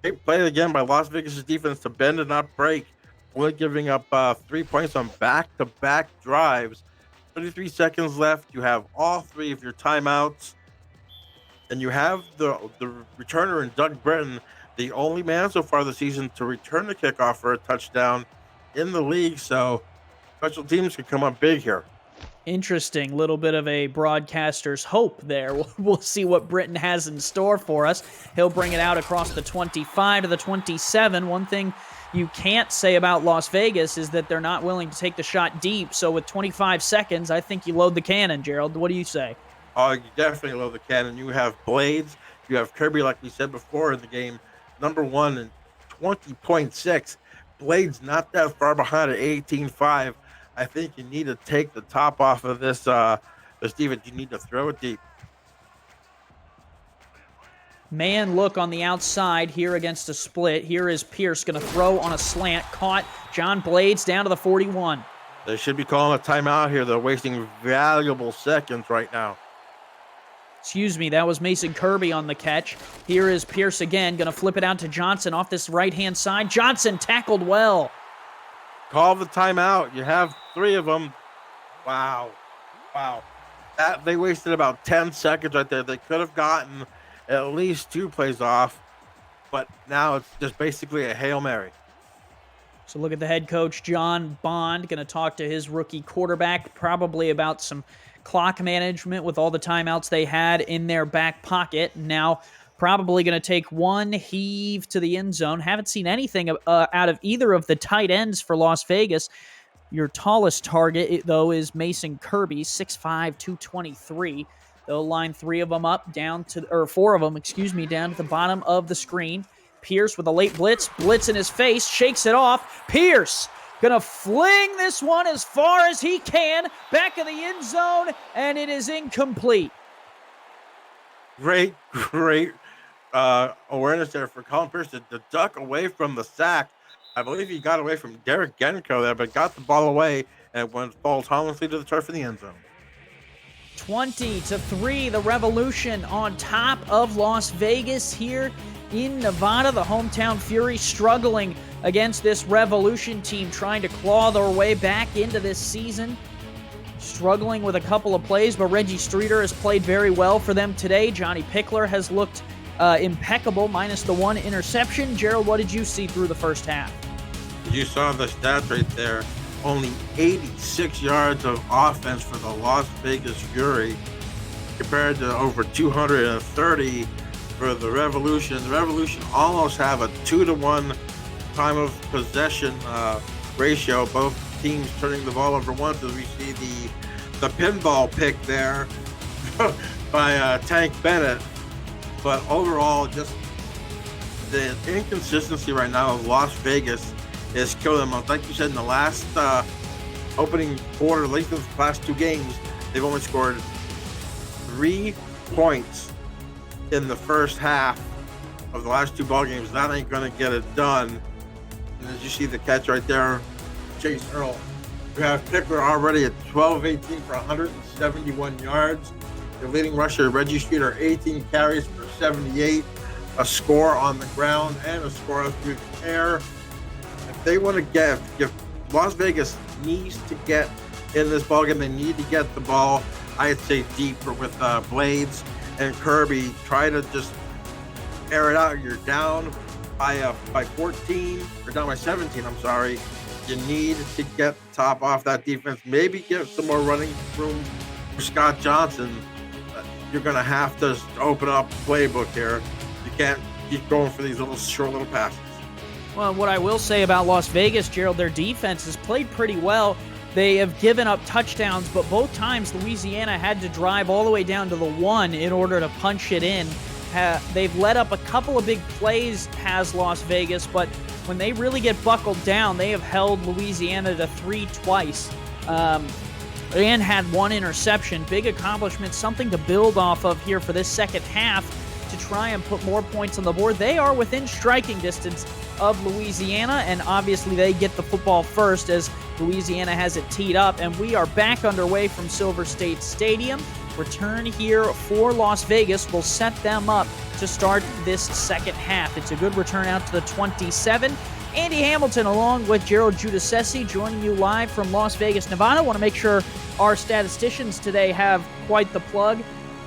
Great play again by Las Vegas' defense to bend and not break, only giving up 3 points on back-to-back drives. 33 seconds left. You have all 3 of your timeouts. And you have the returner in Doug Britton, the only man so far this season to return the kickoff for a touchdown in the league. So special teams can come up big here. Interesting. Little bit of a broadcaster's hope there. We'll see what Britain has in store for us. He'll bring it out across the 25 to the 27. One thing you can't say about Las Vegas is that they're not willing to take the shot deep. So with 25 seconds, I think you load the cannon, Gerald. What do you say? Oh, you definitely love the cannon. You have Blades. You have Kirby, like we said before in the game, number one and 20.6. Blades not that far behind at 18.5. I think you need to take the top off of this defense. You need to throw it deep. Man look on the outside here against a split. Here is Pierce going to throw on a slant. Caught. John Blades down to the 41. They should be calling a timeout here. They're wasting valuable seconds right now. Excuse me, that was Mason Kirby on the catch. Here is Pierce again, going to flip it out to Johnson off this right-hand side. Johnson tackled well. Call the timeout. You have 3 of them. Wow. They wasted about 10 seconds right there. They could have gotten at least 2 plays off, but now it's just basically a Hail Mary. So look at the head coach, John Bond, going to talk to his rookie quarterback, probably about some clock management with all the timeouts they had in their back pocket. Now probably going to take one heave to the end zone. Haven't seen anything out of either of the tight ends for Las Vegas. Your tallest target, though, is Mason Kirby, 6'5", 223. They'll line 3 of them up down to, or 4 of them, down to the bottom of the screen. Pierce with a late blitz in his face, shakes it off. Pierce gonna fling this one as far as he can, back of the end zone, and it is incomplete. Great awareness there for Colin Pierce to duck away from the sack. I believe he got away from Derek Genko there, but got the ball away and went falls harmlessly to the turf in the end zone. 20-3, the Revolution on top of Las Vegas here in Nevada. The hometown Fury struggling against this Revolution team, trying to claw their way back into this season. Struggling with a couple of plays, but Reggie Streeter has played very well for them today. Johnny Pickler has looked impeccable, minus the 1 interception. Gerald, what did you see through the first half? You saw the stats right there. Only 86 yards of offense for the Las Vegas Fury compared to over 230 for the Revolution. The Revolution almost have a 2-to-1 time of possession ratio. Both teams turning the ball over once, as we see the pinball pick there by Tank Bennett. But overall, just the inconsistency right now of Las Vegas is killing them. Like you said, in the last opening quarter, at least of the last 2 games, they've only scored 3 points in the first half of the last 2 ball games. That ain't gonna get it done. And as you see the catch right there, Chase Earl. We have Pickler already at 12-18 for 171 yards. The leading rusher, Reggie Streeter, 18 carries for 78. A score on the ground and a score through the air. If they want to get, if Las Vegas needs to get in this ballgame, they need to get the ball, I'd say, deeper with Blades and Kirby. Try to just air it out. You're down by 14, or down by 17, I'm sorry. You need to get the top off that defense. Maybe get some more running room for Scott Johnson. You're going to have to open up the playbook here. You can't keep going for these short little passes. Well, what I will say about Las Vegas, Gerald, their defense has played pretty well. They have given up touchdowns, but both times Louisiana had to drive all the way down to the 1 in order to punch it in. They've let up a couple of big plays, has Las Vegas, but when they really get buckled down, they have held Louisiana to 3 twice and had 1 interception. Big accomplishment, something to build off of here for this second half to try and put more points on the board. They are within striking distance of Louisiana, and obviously they get the football first as Louisiana has it teed up, and we are back underway from Silver State Stadium. Return here for Las Vegas will set them up to start this second half. It's a good return out to the 27. Andy Hamilton along with Gerald Giudice joining you live from Las Vegas, Nevada. I want to make sure our statisticians today have quite the plug.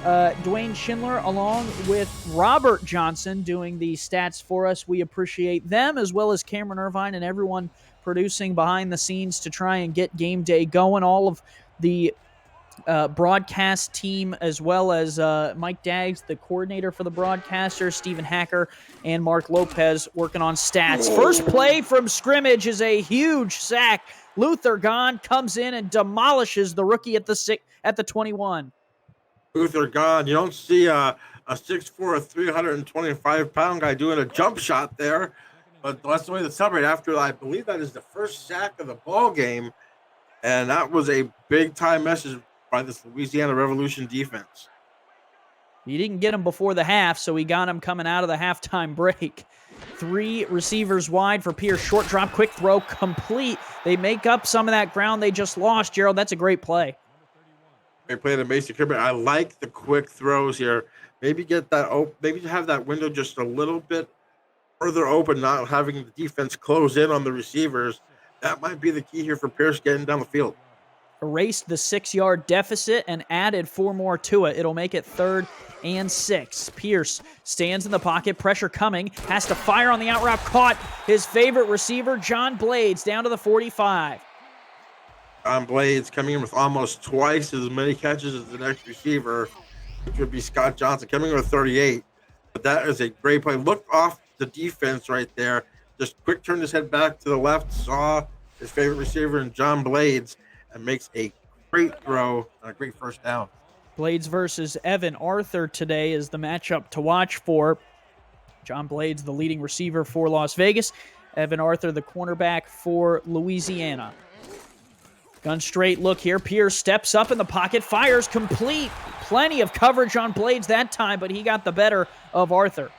Dwayne Schindler along with Robert Johnson doing the stats for us. We appreciate them, as well as Cameron Irvine and everyone producing behind the scenes to try and get game day going. All of the broadcast team, as well as Mike Daggs, the coordinator for the broadcaster, Stephen Hacker, and Mark Lopez working on stats. First play from scrimmage is a huge sack. Luther Gahn comes in and demolishes the rookie at the 21. Luther Gahn. You don't see a 6'4", 325-pound guy doing a jump shot there, but that's the way to celebrate. After, I believe that is the first sack of the ball game, and that was a big-time message by this Louisiana Revolution defense. He didn't get him before the half, so he got him coming out of the halftime break. 3 receivers wide for Pierce. Short drop, quick throw, complete. They make up some of that ground they just lost, Gerald. That's a great play. Great play to Mason Kirby. I like the quick throws here. Maybe get that maybe have that window just a little bit further open, not having the defense close in on the receivers. That might be the key here for Pierce getting down the field. Erased the 6-yard deficit and added 4 more to it. It'll make it 3rd and 6. Pierce stands in the pocket, pressure coming, has to fire on the out route, caught his favorite receiver, John Blades, down to the 45. John Blades coming in with almost twice as many catches as the next receiver, which would be Scott Johnson, coming in with 38. But that is a great play. Look off the defense right there. Just quick turn his head back to the left, saw his favorite receiver in John Blades, and makes a great throw and a great first down. Blades versus Evan Arthur today is the matchup to watch for. John Blades, the leading receiver for Las Vegas. Evan Arthur, the cornerback for Louisiana. Gun straight look here. Pierce steps up in the pocket, fires complete. Plenty of coverage on Blades that time, but he got the better of Arthur.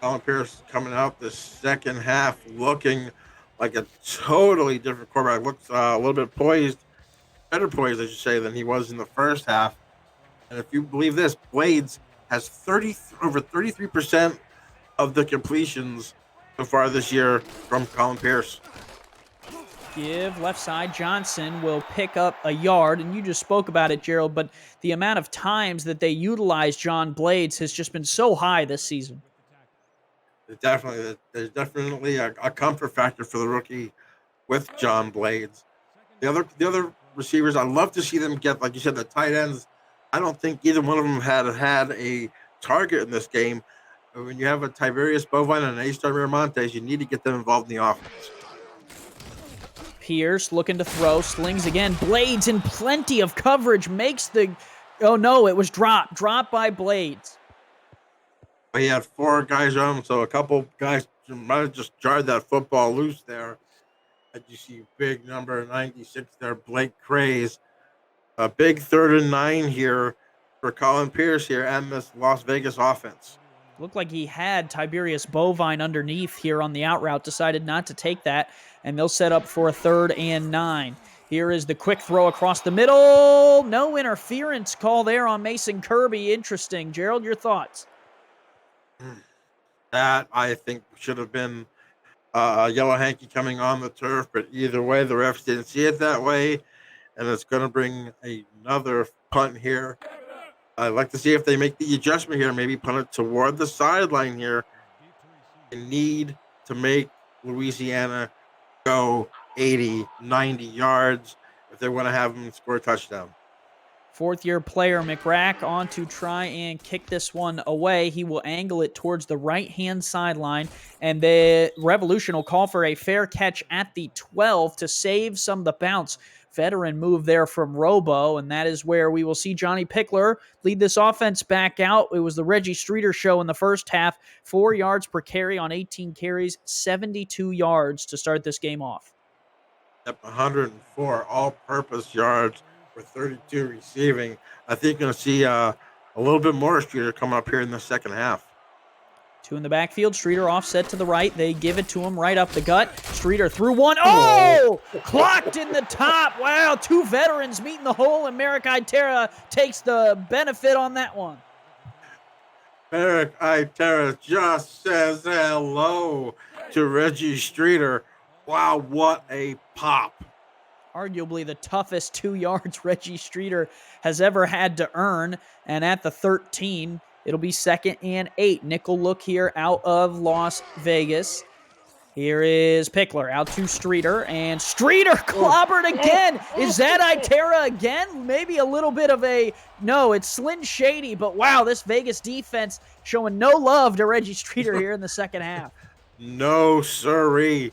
Colin Pierce coming out the second half looking like a totally different quarterback. Looks a little bit better poised, I should say, than he was in the first half. And if you believe this, Blades has over 33% of the completions so far this year from Colin Pierce. Give left side. Johnson will pick up a yard, and you just spoke about it, Gerald, but the amount of times that they utilize John Blades has just been so high this season. There's definitely a comfort factor for the rookie with John Blades. The other receivers, I love to see them get, like you said, the tight ends. I don't think either one of them had a target in this game. But when you have a Tiberius Bovine and an A-Star Miramontes, you need to get them involved in the offense. Pierce looking to throw, slings again. Blades in plenty of coverage, makes the... Oh, no, it was dropped. Dropped by Blades. He had 4 guys on him, so a couple guys might have just jarred that football loose there. As you see, big number 96 there, Blake Craze. A big 3rd and 9 here for Colin Pierce here and this Las Vegas offense. Looked like he had Tiberius Bovine underneath here on the out route, decided not to take that, and they'll set up for a 3rd and 9. Here is the quick throw across the middle. No interference call there on Mason Kirby. Interesting. Gerald, your thoughts? That, I think, should have been a yellow hanky coming on the turf, but either way, the refs didn't see it that way, and it's going to bring another punt here. I'd like to see if they make the adjustment here, maybe punt it toward the sideline here. They need to make Louisiana go 80, 90 yards if they want to have them score a touchdown. 4th-year player McRack on to try and kick this one away. He will angle it towards the right-hand sideline, and the Revolution will call for a fair catch at the 12 to save some of the bounce. Veteran move there from Robo, and that is where we will see Johnny Pickler lead this offense back out. It was the Reggie Streeter show in the first half. 4 yards per carry on 18 carries, 72 yards to start this game off. 104 all-purpose yards for 32 receiving. I think you're going to see a little bit more Streeter coming up here in the second half. 2 in the backfield. Streeter offset to the right. They give it to him right up the gut. Streeter threw one. Oh! Clocked in the top. Wow, 2 veterans meet in the hole, and Merrick Itera takes the benefit on that one. Merrick Itera just says hello to Reggie Streeter. Wow, what a pop. Arguably the toughest 2 yards Reggie Streeter has ever had to earn. And at the 13, it'll be 2nd and 8. Nickel look here out of Las Vegas. Here is Pickler out to Streeter, and Streeter clobbered again. Is that Itera again? Maybe a little bit of a, no, it's Slin Shady, but wow, this Vegas defense showing no love to Reggie Streeter here in the second half. No, sirree.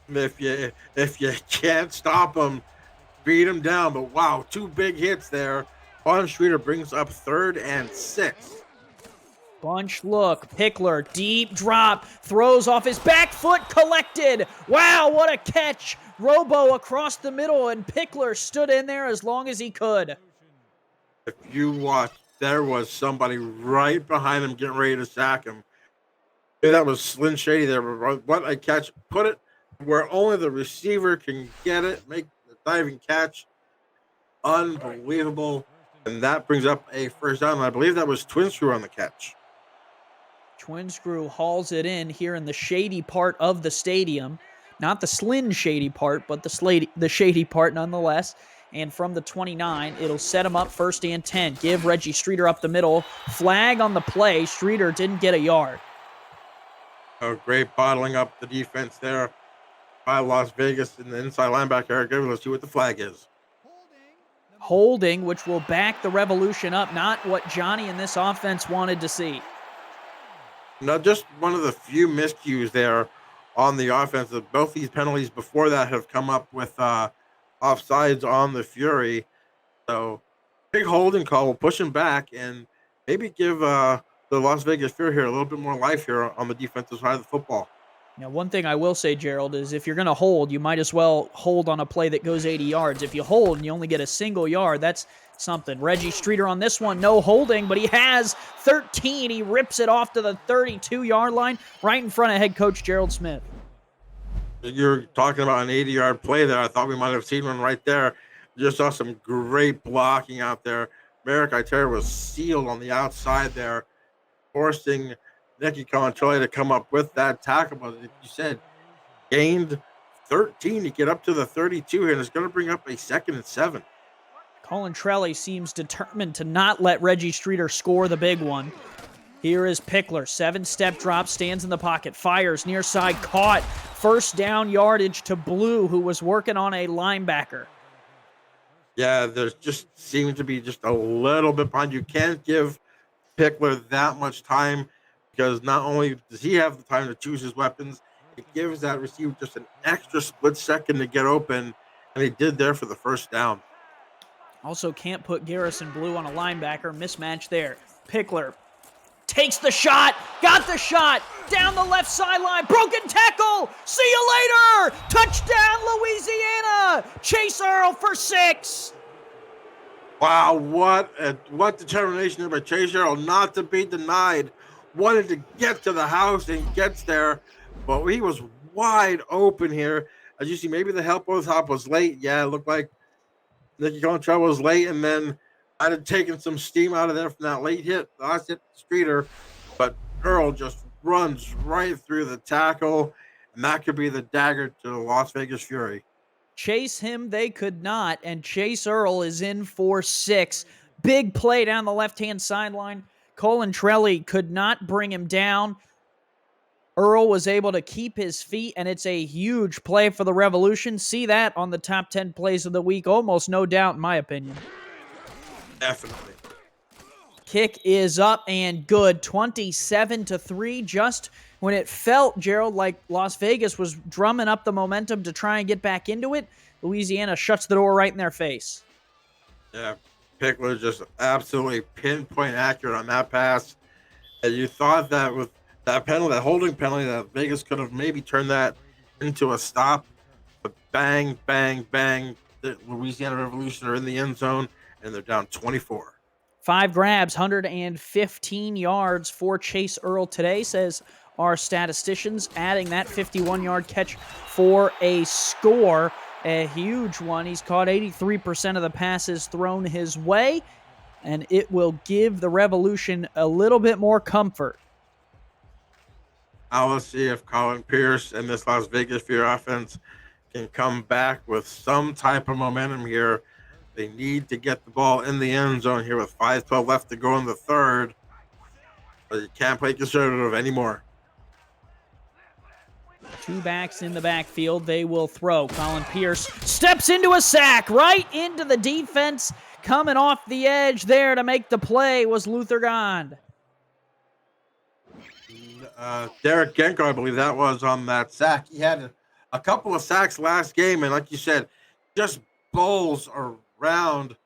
If you can't stop him, beat him down. But wow, 2 big hits there. On Streeter brings up 3rd and 6. Bunch look, Pickler, deep drop, throws off his back foot, collected. Wow, what a catch. Robo across the middle, and Pickler stood in there as long as he could. If you watch, there was somebody right behind him getting ready to sack him. Yeah, that was Slin Shady there. What a catch. Put it where only the receiver can get it, make the diving catch. Unbelievable. And that brings up a first down. I believe that was Twin Screw on the catch. Twin Screw hauls it in here in the shady part of the stadium. Not the Slin Shady part, but the shady part nonetheless. And from the 29, it'll set him up 1st and 10. Give Reggie Streeter up the middle. Flag on the play. Streeter didn't get a yard. Oh, great bottling up the defense there by Las Vegas in the inside linebacker. Let's see what the flag is. Holding, which will back the Revolution up. Not what Johnny and this offense wanted to see. No, just one of the few miscues there on the offense. Both these penalties before that have come up with offsides on the Fury. So big holding call will push him back and maybe give the Las Vegas Fury here a little bit more life here on the defensive side of the football. Now, one thing I will say, Gerald, is if you're going to hold, you might as well hold on a play that goes 80 yards. If you hold and you only get a single yard, that's something. Reggie Streeter on this one, no holding, but he has 13. He rips it off to the 32-yard line right in front of head coach Gerald Smith. You're talking about an 80-yard play there. I thought we might have seen one right there. Just saw some great blocking out there. Merrick Itera was sealed on the outside there, forcing Nicky Controle to come up with that tackle. But you said gained 13 to get up to the 32 here, and it's going to bring up a 2nd and 7. Colin Trelli seems determined to not let Reggie Streeter score the big one. Here is Pickler, 7-step drop, stands in the pocket, fires near side, caught. 1st down yardage to Blue, who was working on a linebacker. Yeah, there's just seems to be just a little bit behind. You can't give Pickler that much time because not only does he have the time to choose his weapons, it gives that receiver just an extra split second to get open, and he did there for the 1st down. Also can't put Garrison Blue on a linebacker. Mismatch there. Pickler takes the shot. Got the shot. Down the left sideline. Broken tackle. See you later. Touchdown, Louisiana. Chase Earl for 6. Wow, what determination by Chase Earl not to be denied. Wanted to get to the house and gets there, but he was wide open here. As you see, maybe the help over the top was late. Yeah, it looked like Nicky Controle was late, and then I'd have taken some steam out of there from that late hit. Last hit Streeter, but Earl just runs right through the tackle, and that could be the dagger to the Las Vegas Fury. Chase him, they could not, and Chase Earl is in for 6. Big play down the left-hand sideline. Colin Trelli could not bring him down. Earl was able to keep his feet, and it's a huge play for the Revolution. See that on the top 10 plays of the week, almost no doubt, in my opinion. Definitely. Kick is up and good, 27-3, just when it felt, Gerald, like Las Vegas was drumming up the momentum to try and get back into it. Louisiana shuts the door right in their face. Yeah, Pickler just absolutely pinpoint accurate on that pass. And you thought that with that penalty, that holding penalty, that Vegas could have maybe turned that into a stop. But bang, bang, bang, the Louisiana Revolution are in the end zone, and they're down 24. 5 grabs, 115 yards for Chase Earl today, says our statisticians, adding that 51-yard catch for a score. A huge one. He's caught 83% of the passes thrown his way, and it will give the Revolution a little bit more comfort. Now let's see if Colin Pierce and this Las Vegas Fury offense can come back with some type of momentum here. They need to get the ball in the end zone here with 5:12 left to go in the third. But you can't play conservative anymore. Two backs in the backfield. They will throw. Colin Pierce steps into a sack right into the defense. Coming off the edge there to make the play was Luther Gond. Derek Genko, I believe that was on that sack. He had a couple of sacks last game, and like you said, just bowls around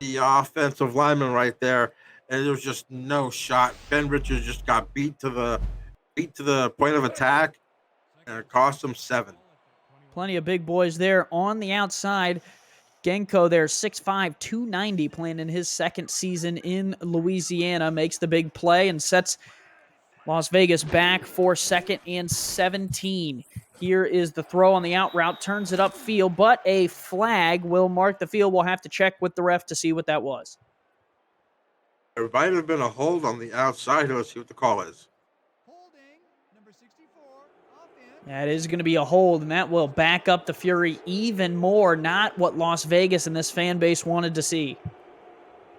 the offensive lineman right there, and there was just no shot. Ben Richards just got beat to the point of attack, and it cost him 7. Plenty of big boys there on the outside. Genko there, 6'5", 290, playing in his second season in Louisiana, makes the big play and sets Las Vegas back for 2nd and 17. Here is the throw on the out route, turns it upfield, but a flag will mark the field. We'll have to check with the ref to see what that was. There might have been a hold on the outside. Let's see what the call is. That is going to be a hold, and that will back up the Fury even more. Not what Las Vegas and this fan base wanted to see.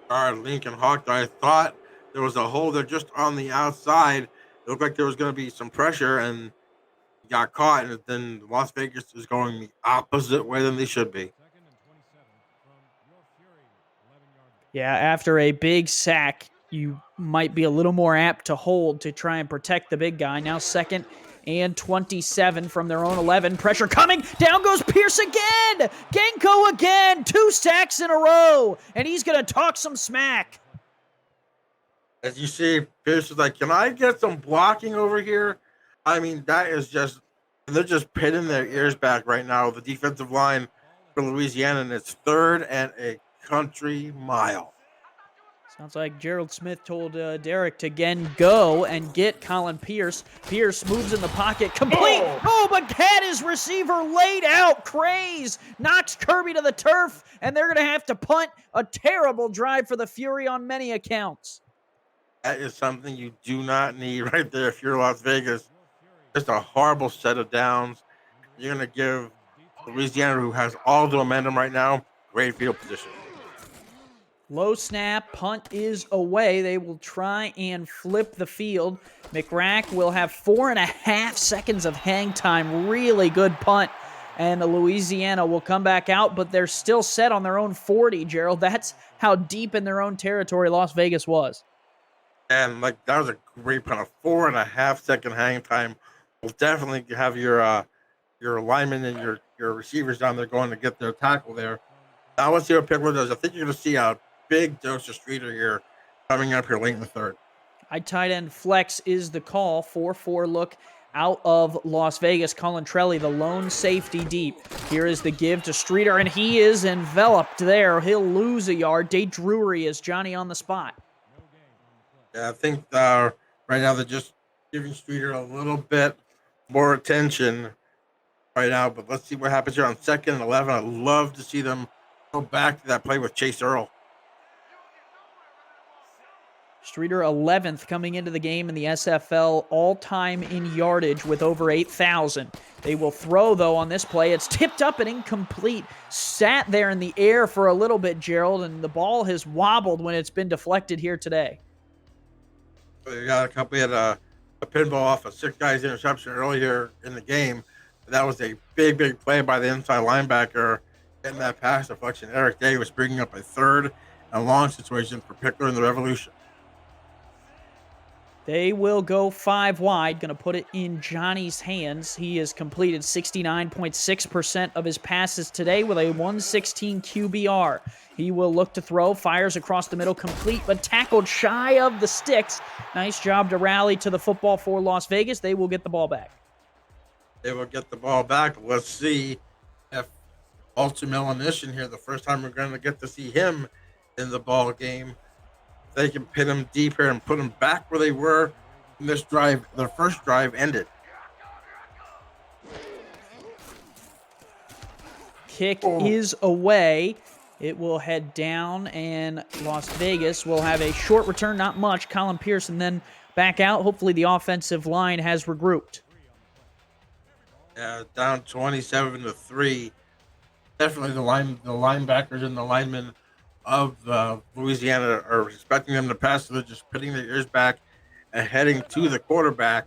All right, Lincoln Hawk, I thought there was a hold there just on the outside. It looked like there was going to be some pressure, and he got caught, and then Las Vegas is going the opposite way than they should be. Yeah, after a big sack, you might be a little more apt to hold to try and protect the big guy. Now 2nd and 27 from their own 11. Pressure coming. Down goes Pierce again. Genko again. 2 sacks in a row. And he's going to talk some smack. As you see, Pierce is like, can I get some blocking over here? I mean, that is just, they're just pinning their ears back right now. The defensive line for Louisiana, and it's 3rd and a country mile. Sounds like Gerald Smith told Derek to again go and get Colin Pierce. Pierce moves in the pocket, complete. Oh, but had his receiver laid out. Craze knocks Kirby to the turf, and they're going to have to punt. A terrible drive for the Fury on many accounts. That is something you do not need right there if you're Las Vegas. Just a horrible set of downs. You're going to give Louisiana, who has all the momentum right now, great field position. Low snap, punt is away. They will try and flip the field. McRack will have 4.5 seconds of hang time. Really good punt. And Louisiana will come back out, but they're still set on their own 40, Gerald. That's how deep in their own territory Las Vegas was. And like that was a great punt. A 4.5 second hang time will definitely have your linemen and your receivers down there going to get their tackle there. Now let's see what Pickler does. I think you're going to see a big dose of Streeter here coming up here late in the 3rd. High tight end flex is the call. 4-4 look out of Las Vegas. Colin Trelli, the lone safety deep. Here is the give to Streeter, and he is enveloped there. He'll lose a yard. Dave Drury is Johnny on the spot. Yeah, I think right now they're just giving Streeter a little bit more attention right now, but let's see what happens here on 2nd and 11. I'd love to see them go back to that play with Chase Earl. Streeter 11th coming into the game in the SFL, all-time in yardage with over 8,000. They will throw, though, on this play. It's tipped up and incomplete. Sat there in the air for a little bit, Gerald, and the ball has wobbled when it's been deflected here today. We had a pinball off a 6 guys interception earlier in the game. That was a big play by the inside linebacker getting that pass deflection. Eric Davis bringing up a 3rd and long situation for Pickler in the Revolution. They will go 5 wide, going to put it in Johnny's hands. He has completed 69.6% of his passes today with a 116 QBR. He will look to throw, fires across the middle, complete, but tackled shy of the sticks. Nice job to rally to the football for Las Vegas. They will get the ball back. They will get the ball back. Let's see if Ultra Melanition here, the first time we're going to get to see him in the ball game, they can pin them deep here and put them back where they were when this drive, their first drive, ended. Kick is away. It will head down, and Las Vegas will have a short return, not much. Colin Pierce, and then back out. Hopefully the offensive line has regrouped. Yeah, down 27-3. Definitely the linebackers and the linemen of Louisiana are expecting them to pass, so they're just putting their ears back and heading to the quarterback.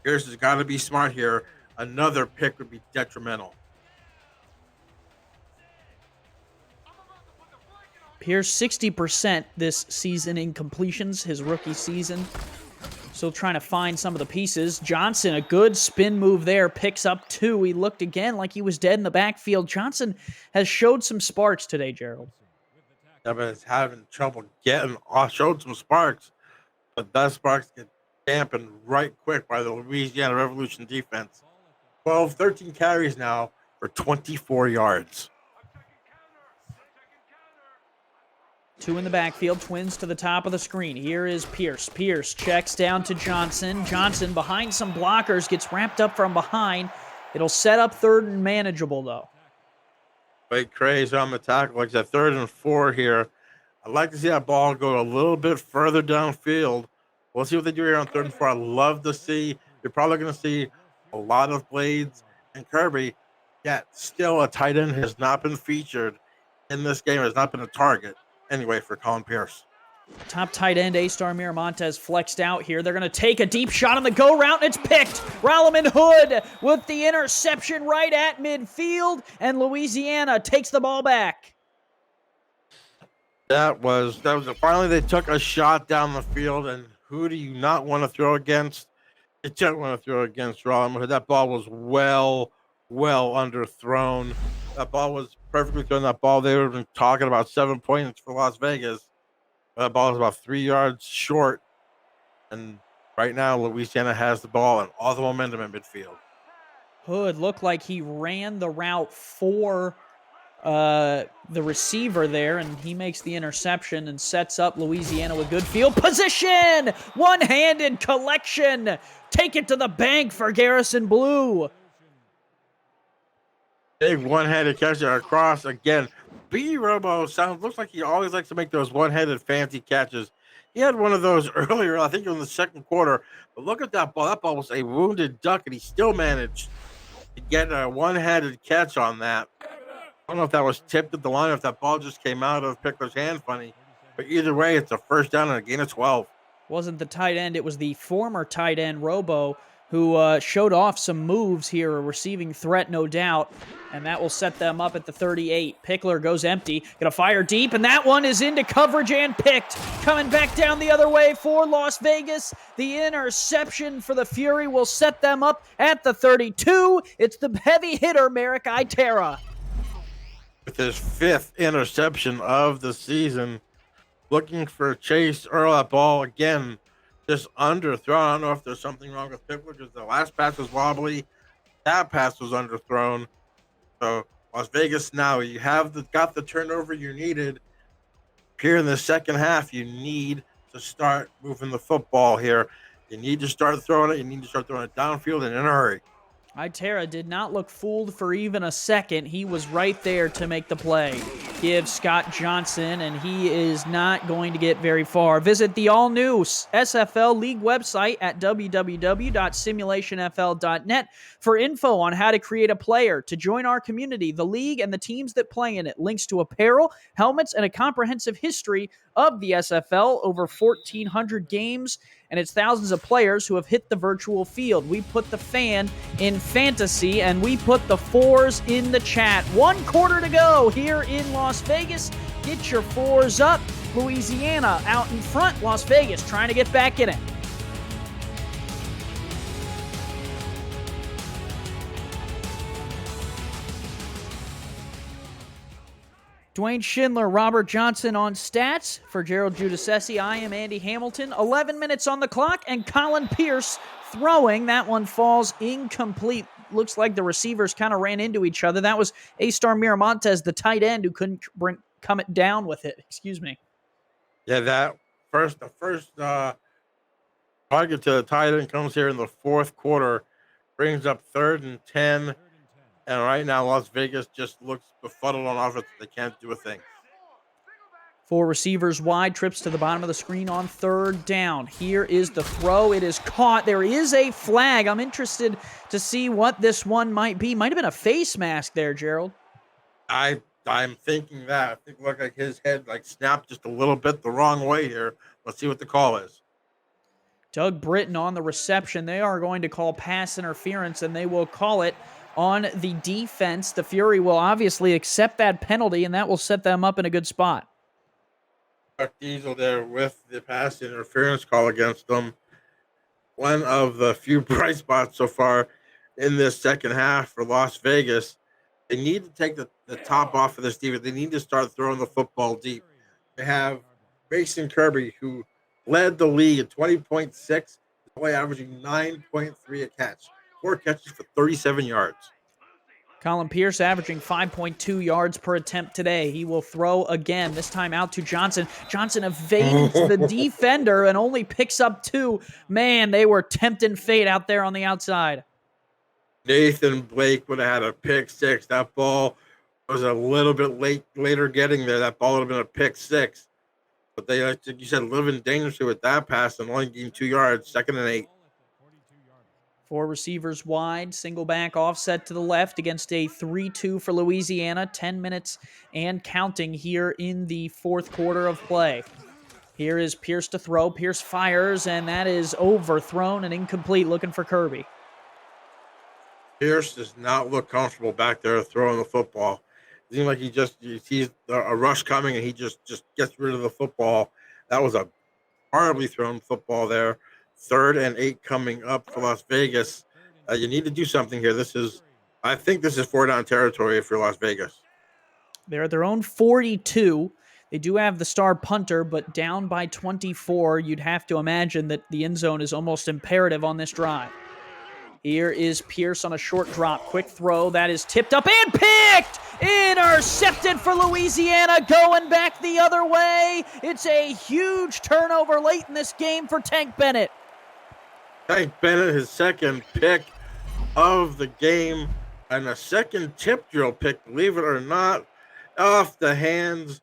Pierce has got to be smart here. another pick would be detrimental. Pierce 60% this season in completions, his rookie season. Still trying to find some of the pieces. Johnson, a good spin move there, picks up 2. He looked again like he was dead in the backfield. Johnson has showed some sparks today, Gerald. Yeah, but it's having trouble getting off, showed some sparks, but that sparks get dampened right quick by the Louisiana Revolution defense. 13 carries now for 24 yards. 2 in the backfield, twins to the top of the screen. Here is Pierce. Pierce checks down to Johnson. Johnson behind some blockers, gets wrapped up from behind. It'll set up 3rd and manageable, though. Wait, crazy on the tackle. Like I said, 3rd and 4 here. I'd like to see that ball go a little bit further downfield. We'll see what they do here on 3rd and 4. I'd love to see. You're probably going to see a lot of Blades and Kirby. Yet still a tight end has not been featured in this game. Has not been a target anyway for Colin Pierce. Top tight end A-Star Miramontes flexed out here. They're going to take a deep shot on the go route, and it's picked. Rolliman Hood with the interception right at midfield, and Louisiana takes the ball back. That was finally they took a shot down the field, and who do you not want to throw against? You don't want to throw against Rolliman Hood. That ball was well underthrown. That ball was perfectly thrown. That ball, they were been talking about 7 points for Las Vegas. That ball is about 3 yards short. And right now, Louisiana has the ball and all the momentum in midfield. Hood looked like he ran the route for the receiver there, and he makes the interception and sets up Louisiana with good field position. One-handed collection. Take it to the bank for Garrison Blue. Big one-handed catch across again. B Robo looks like he always likes to make those one-handed fancy catches. He had one of those earlier, I think in the 2nd quarter. But look at that ball. That ball was a wounded duck, and he still managed to get a one-handed catch on that. I don't know if that was tipped at the line, or if that ball just came out of Pickler's hand funny. But either way, it's a 1st down and a gain of 12. Wasn't the tight end. It was the former tight end, Robo, who showed off some moves here, a receiving threat, no doubt, and that will set them up at the 38. Pickler goes empty, gonna fire deep, and that one is into coverage and picked. Coming back down the other way for Las Vegas. The interception for the Fury will set them up at the 32. It's the heavy hitter, Merrick Itera. With his 5th interception of the season, looking for Chase Earl. That ball again just underthrown. I don't know if there's something wrong with Pickler because the last pass was wobbly. That pass was underthrown. So Las Vegas now, you have got the turnover you needed. Here in the 2nd half, you need to start moving the football here. You need to start throwing it. You need to start throwing it downfield and in a hurry. Itera did not look fooled for even a second. He was right there to make the play. Give Scott Johnson, and he is not going to get very far. Visit the all-new SFL League website at www.simulationfl.net for info on how to create a player, to join our community, the league, and the teams that play in it. Links to apparel, helmets, and a comprehensive history of the SFL, over 1,400 games, and it's thousands of players who have hit the virtual field. We put the fan in fantasy, and we put the 4s in the chat. 1 quarter to go here in Las Vegas. Get your 4s up. Louisiana out in front. Las Vegas trying to get back in it. Dwayne Schindler, Robert Johnson on stats. For Gerald Giudice, I am Andy Hamilton. 11 minutes on the clock, and Colin Pierce throwing. That one falls incomplete. Looks like the receivers kind of ran into each other. That was A-Star Miramontes, the tight end, who couldn't come it down with it. Excuse me. Yeah, the first target to the tight end comes here in the 4th quarter, brings up 3rd and 10. And right now, Las Vegas just looks befuddled on offense. They can't do a thing. 4 receivers wide, trips to the bottom of the screen on 3rd down. Here is the throw. It is caught. There is a flag. I'm interested to see what this one might be. Might have been a face mask there, Gerald. I'm thinking that. I think it looked like his head snapped just a little bit the wrong way here. Let's see what the call is. Doug Britton on the reception. They are going to call pass interference, and they will call it on the defense. The Fury will obviously accept that penalty, and that will set them up in a good spot. Chuck Diesel there with the pass interference call against them. One of the few bright spots so far in this second half for Las Vegas. They need to take the top off of this defense. They need to start throwing the football deep. They have Mason Kirby, who led the league at 20.6, only averaging 9.3 a catch, 4 catches for 37 yards. Colin Pierce averaging 5.2 yards per attempt today. He will throw again, this time out to Johnson. Johnson evades the defender and only picks up 2. Man, they were tempting fate out there on the outside. Nathan Blake would have had a pick 6. That ball was a little bit later getting there. That ball would have been a pick 6. But they, like you said, living dangerously with that pass and only getting 2 yards, 2nd and 8. 4 receivers wide, single back offset to the left against a 3-2 for Louisiana. 10 minutes and counting here in the fourth quarter of play. Here is Pierce to throw. Pierce fires, and that is overthrown and incomplete, looking for Kirby. Pierce does not look comfortable back there throwing the football. It seems like he sees a rush coming and he just gets rid of the football. That was a horribly thrown football there. 3rd and 8 coming up for Las Vegas. You need to do something here. I think this is 4-down territory if you're Las Vegas. They're at their own 42. They do have the star punter, but down by 24. You'd have to imagine that the end zone is almost imperative on this drive. Here is Pierce on a short drop. Quick throw. That is tipped up and picked! Intercepted for Louisiana, going back the other way. It's a huge turnover late in this game for Tank Bennett. Tank Bennett, his 2nd pick of the game, and a 2nd tip drill pick, believe it or not, off the hands,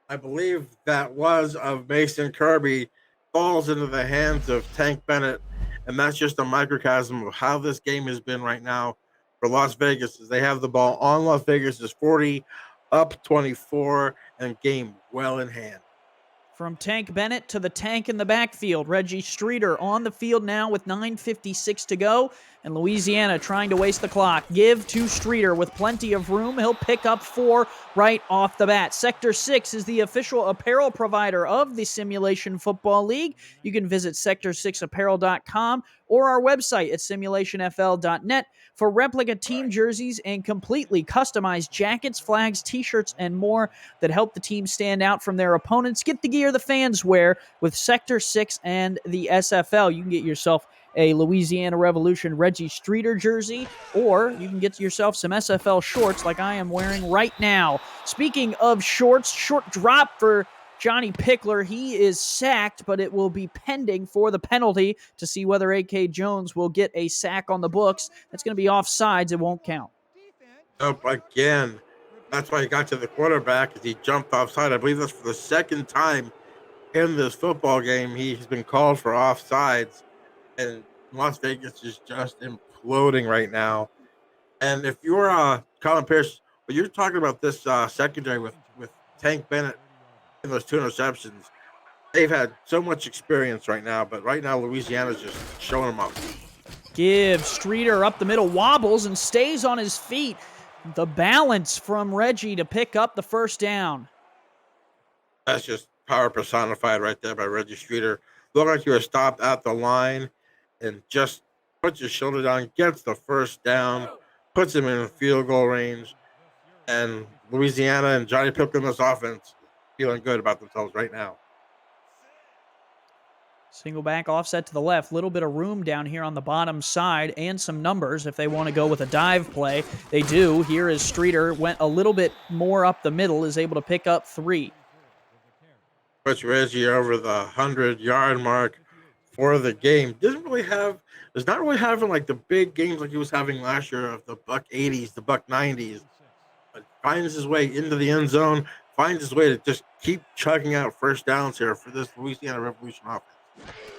I believe that was of Mason Kirby, falls into the hands of Tank Bennett. And that's just a microcosm of how this game has been right now for Las Vegas, as they have the ball on Las Vegas' 40, up 24, and game well in hand. From Tank Bennett to the tank in the backfield, Reggie Streeter on the field now with 9:56 to go, and Louisiana trying to waste the clock. Give to Streeter with plenty of room. He'll pick up 4 right off the bat. Sector 6 is the official apparel provider of the Simulation Football League. You can visit sector6apparel.com or our website at simulationfl.net for replica team jerseys and completely customized jackets, flags, t-shirts, and more that help the team stand out from their opponents. Get the gear the fans wear with Sector 6 and the SFL. You can get yourself a Louisiana Revolution Reggie Streeter jersey, or you can get yourself some SFL shorts like I am wearing right now. Speaking of shorts, short drop for Johnny Pickler. He is sacked, but it will be pending for the penalty to see whether A.K. Jones will get a sack on the books. That's going to be offsides. It won't count. Nope, again. That's why he got to the quarterback, as he jumped offside. I believe that's for the 2nd time in this football game he's been called for offsides. And Las Vegas is just imploding right now. And if you're Colin Pierce, but you're talking about this secondary with Tank Bennett and those 2 interceptions, they've had so much experience right now, but right now Louisiana's just showing them up. Give Streeter up the middle, wobbles and stays on his feet. The balance from Reggie to pick up the 1st down. That's just power personified right there by Reggie Streeter. Looked like he was stopped at the line and just puts his shoulder down, gets the 1st down, puts him in field goal range. And Louisiana and Johnny Pickler in this offense feeling good about themselves right now. Single back offset to the left. Little bit of room down here on the bottom side and some numbers if they want to go with a dive play. They do. Here is Streeter. Went a little bit more up the middle. Is able to pick up 3. Puts Reggie over the 100-yard mark for the game. Is not really having like the big games like he was having last year of the buck 80s, the buck 90s. But finds his way into the end zone, finds his way to just keep chugging out 1st downs here for this Louisiana Revolution offense.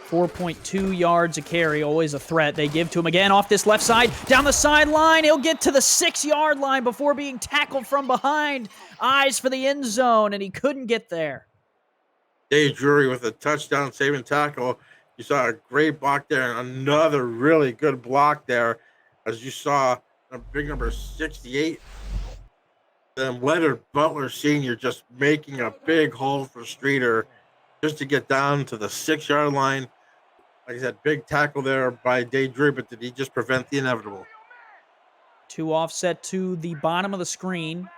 4.2 yards a carry, always a threat. They give to him again off this left side, down the sideline. He'll get to the 6-yard line before being tackled from behind. Eyes for the end zone, and he couldn't get there. Dave Drury with a touchdown saving tackle. You saw a great block there and another really good block there, as you saw the big number 68. Then Leonard Butler Sr. just making a big hole for Streeter just to get down to the 6-yard line. Like I said, big tackle there by Day Drew, but did he just prevent the inevitable? 2 offset to the bottom of the screen.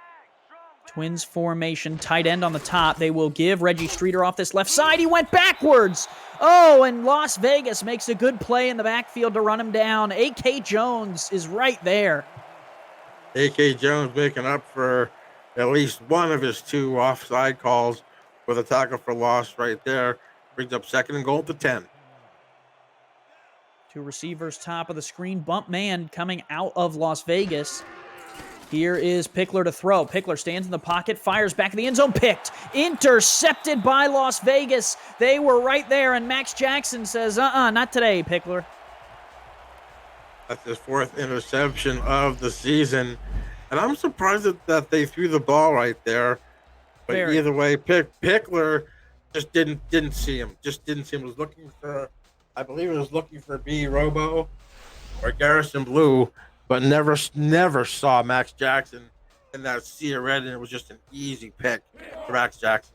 Twins formation, tight end on the top. They will give Reggie Streeter off this left side. He went backwards. Oh, and Las Vegas makes a good play in the backfield to run him down. A.K. Jones is right there. A.K. Jones making up for at least one of his 2 offside calls with a tackle for loss right there. Brings up 2nd and goal to 10. 2 receivers top of the screen. Bump man coming out of Las Vegas. Here is Pickler to throw. Pickler stands in the pocket, fires back in the end zone, picked. Intercepted by Las Vegas. They were right there, and Max Jackson says, not today, Pickler. That's his 4th interception of the season. And I'm surprised that they threw the ball right there. But either way, Pickler just didn't see him. Just didn't see him. Was looking for, I believe it was looking for B. Robo or Garrison Blue, but never saw Max Jackson in that sea of red, and it was just an easy pick for Max Jackson.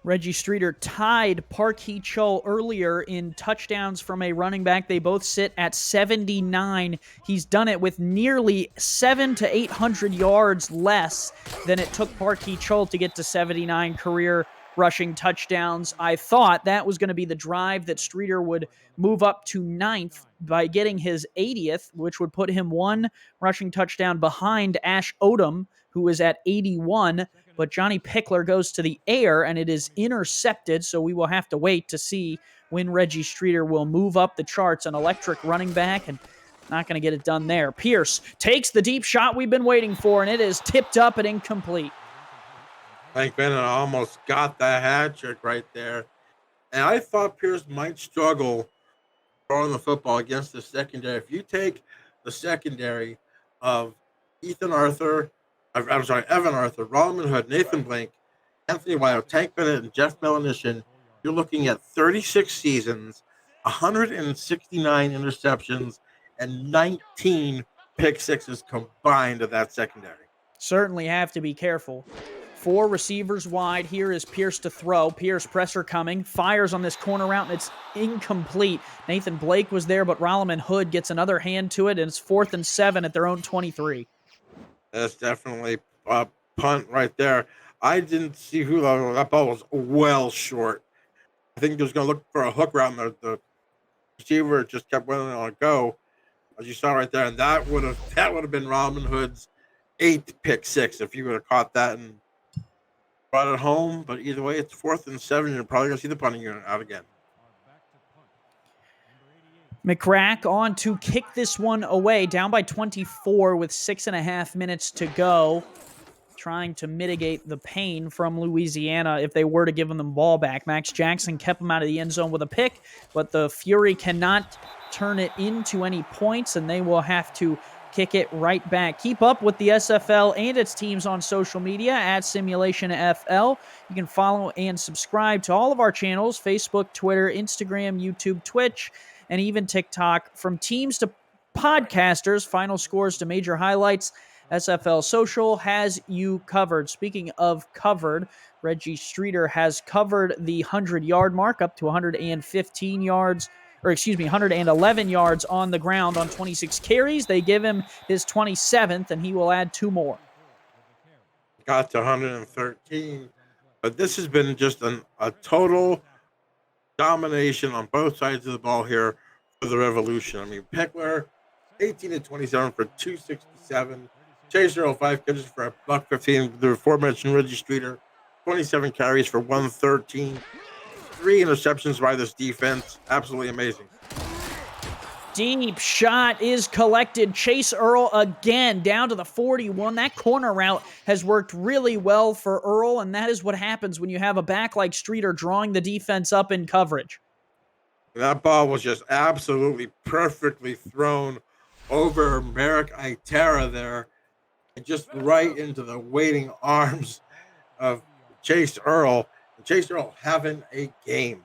Reggie Streeter tied Parkey Chol earlier in touchdowns from a running back. They both sit at 79. He's done it with nearly 700 to 800 yards less than it took Parkey Chol to get to 79 career rushing touchdowns. I thought that was going to be the drive that Streeter would move up to 9th by getting his 80th, which would put him 1 rushing touchdown behind Ash Odom, who is at 81. But Johnny Pickler goes to the air, and it is intercepted, so we will have to wait to see when Reggie Streeter will move up the charts. An electric running back, and not going to get it done there. Pierce takes the deep shot we've been waiting for, and it is tipped up and incomplete. Mike Bennett almost got the hat trick right there. And I thought Pierce might struggle throwing the football against the secondary. If you take the secondary of Evan Arthur, Rolman Hood, Nathan Blank, Anthony Wyatt, Tank Bennett, and Jeff Melanishin, you're looking at 36 seasons, 169 interceptions, and 19 pick sixes combined of that secondary. Certainly have to be careful. 4 receivers wide. Here is Pierce to throw. Pierce pressure coming. Fires on this corner route, and it's incomplete. Nathan Blake was there, but Rolman Hood gets another hand to it, and it's 4th and 7 at their own 23. That's definitely a punt right there. I didn't see who that ball was well short. I think he was going to look for a hook route, and the receiver just kept willing on a go, as you saw right there. And that would have been Rolman Hood's 8th pick six if you would have caught that and brought it home. But either way, it's 4th and 7. You're probably going to see the punting unit out again. McCrack on to kick this one away, down by 24 with 6.5 minutes to go, trying to mitigate the pain from Louisiana if they were to give them the ball back. Max Jackson kept them out of the end zone with a pick, but the Fury cannot turn it into any points, and they will have to kick it right back. Keep up with the SFL and its teams on social media at Simulationfl. You can follow and subscribe to all of our channels, Facebook, Twitter, Instagram, YouTube, Twitch, and even TikTok. From teams to podcasters, final scores to major highlights, SFL Social has you covered. Speaking of covered, Reggie Streeter has covered the 100-yard mark up to 111 yards on the ground on 26 carries. They give him his 27th, and he will add 2 more. Got to 113. But this has been just a total domination on both sides of the ball here for the Revolution. I mean, Pickler, 18 to 27 for 267. Chase Earl, 5 catches for $115. The aforementioned Reggie Streeter, 27 carries for 113. 3 interceptions by this defense. Absolutely amazing. Deep shot is collected. Chase Earl again down to the 41. That corner route has worked really well for Earl, and that is what happens when you have a back like Streeter drawing the defense up in coverage. That ball was just absolutely perfectly thrown over Merrick Itera there, and just right into the waiting arms of Chase Earl. And Chase Earl having a game.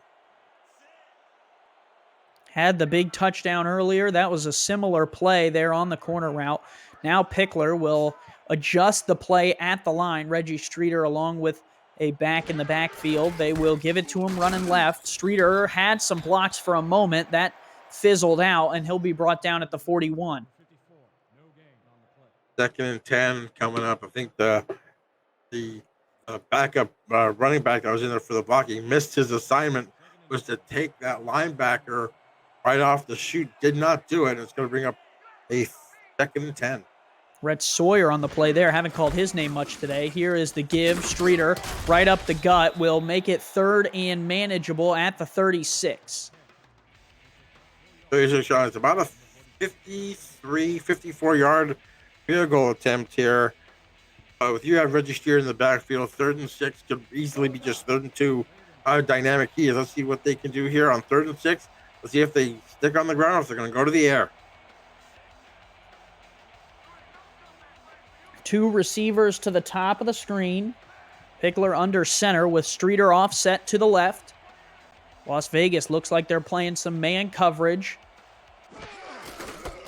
Had the big touchdown earlier. That was a similar play there on the corner route. Now Pickler will adjust the play at the line. Reggie Streeter along with a back in the backfield. They will give it to him running left. Streeter had some blocks for a moment. That fizzled out, and he'll be brought down at the 41. 2nd and 10 coming up. I think the backup running back that was in there for the block, he missed his assignment, was to take that linebacker right off the shoot. Did not do it. It's going to bring up a 2nd and 10. Rhett Sawyer on the play there. Haven't called his name much today. Here is the give. Streeter right up the gut will make it 3rd and manageable at the 36. 36 yards. It's about a 53, 54-yard field goal attempt here. With you have Reggie Streeter in the backfield, 3rd and 6 could easily be just 3rd and 2. Dynamic keys. Let's see what they can do here on 3rd and 6. Let's see if they stick on the ground or if they're going to go to the air. 2 receivers to the top of the screen. Pickler under center with Streeter offset to the left. Las Vegas looks like they're playing some man coverage.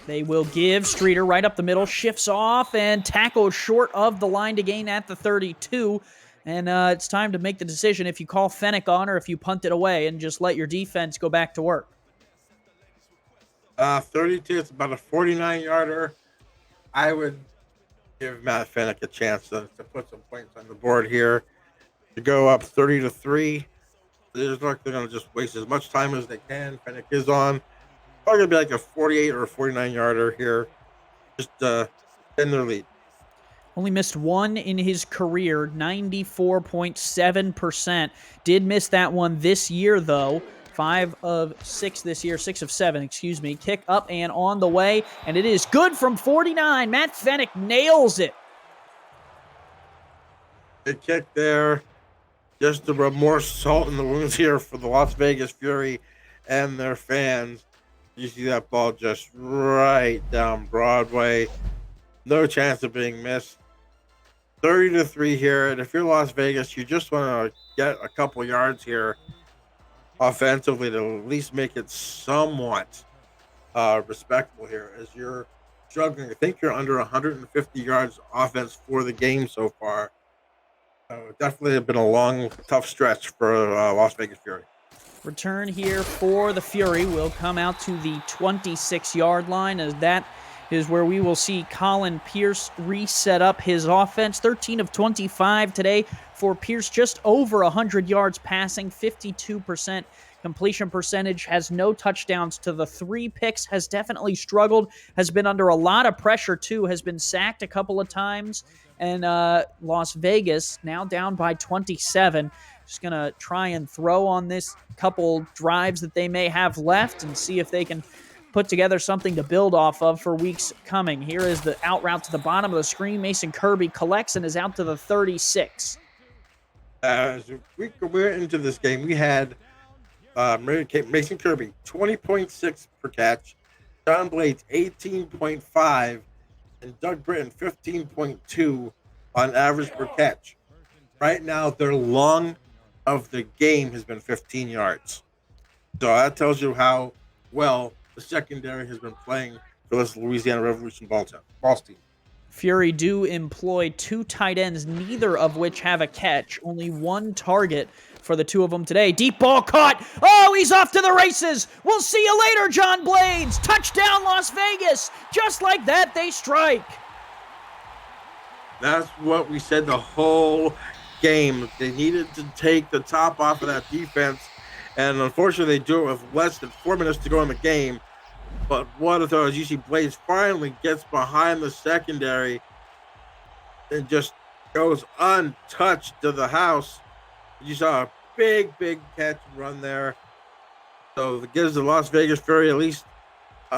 They will give. Streeter right up the middle, shifts off and tackles short of the line to gain at the 32. And it's time to make the decision if you call Fennec on or if you punt it away and just let your defense go back to work. 32, it's about a 49-yarder. I would give Matt Fennec a chance to put some points on the board here. To go up 30-3. They just like they're going to just waste as much time as they can. Fennec is on. Probably going to be like a 48 or a 49-yarder here. Just in their lead. Only missed 1 in his career, 94.7%. Did miss that one this year, though. 5 of 6 this year, 6 of 7, excuse me. Kick up and on the way, and it is good from 49. Matt Fennec nails it. Good kick there. Just to rub more salt in the wounds here for the Las Vegas Fury and their fans. You see that ball just right down Broadway. No chance of being missed. 30-3 here, and if you're Las Vegas, you just want to get a couple yards here offensively to at least make it somewhat respectable here as you're struggling. I think you're under 150 yards offense for the game so far. Definitely been a long, tough stretch for Las Vegas Fury. Return here for the Fury will come out to the 26-yard line, as that is where we will see Colin Pierce reset up his offense. 13 of 25 today for Pierce, just over 100 yards passing, 52% completion percentage, has no touchdowns to the 3 picks, has definitely struggled, has been under a lot of pressure too, has been sacked a couple of times, and Las Vegas now down by 27. Just going to try and throw on this couple drives that they may have left and see if they can put together something to build off of for weeks coming. Here is the out route to the bottom of the screen. Mason Kirby collects and is out to the 36. As we went into this game, we had Mason Kirby, 20.6 per catch, John Blades, 18.5, and Doug Britton, 15.2 on average per catch. Right now, their long of the game has been 15 yards. So that tells you how well the secondary has been playing for this Louisiana Revolution ball team. Fury do employ 2 tight ends, neither of which have a catch. Only 1 target for the 2 of them today. Deep ball caught. Oh, he's off to the races. We'll see you later, John Blades. Touchdown, Las Vegas. Just like that, they strike. That's what we said the whole game. They needed to take the top off of that defense, and unfortunately they do it with less than 4 minutes to go in the game. But what a throw as you see Blaze finally gets behind the secondary and just goes untouched to the house. You saw a big catch and run there. So it gives the Las Vegas Fury at least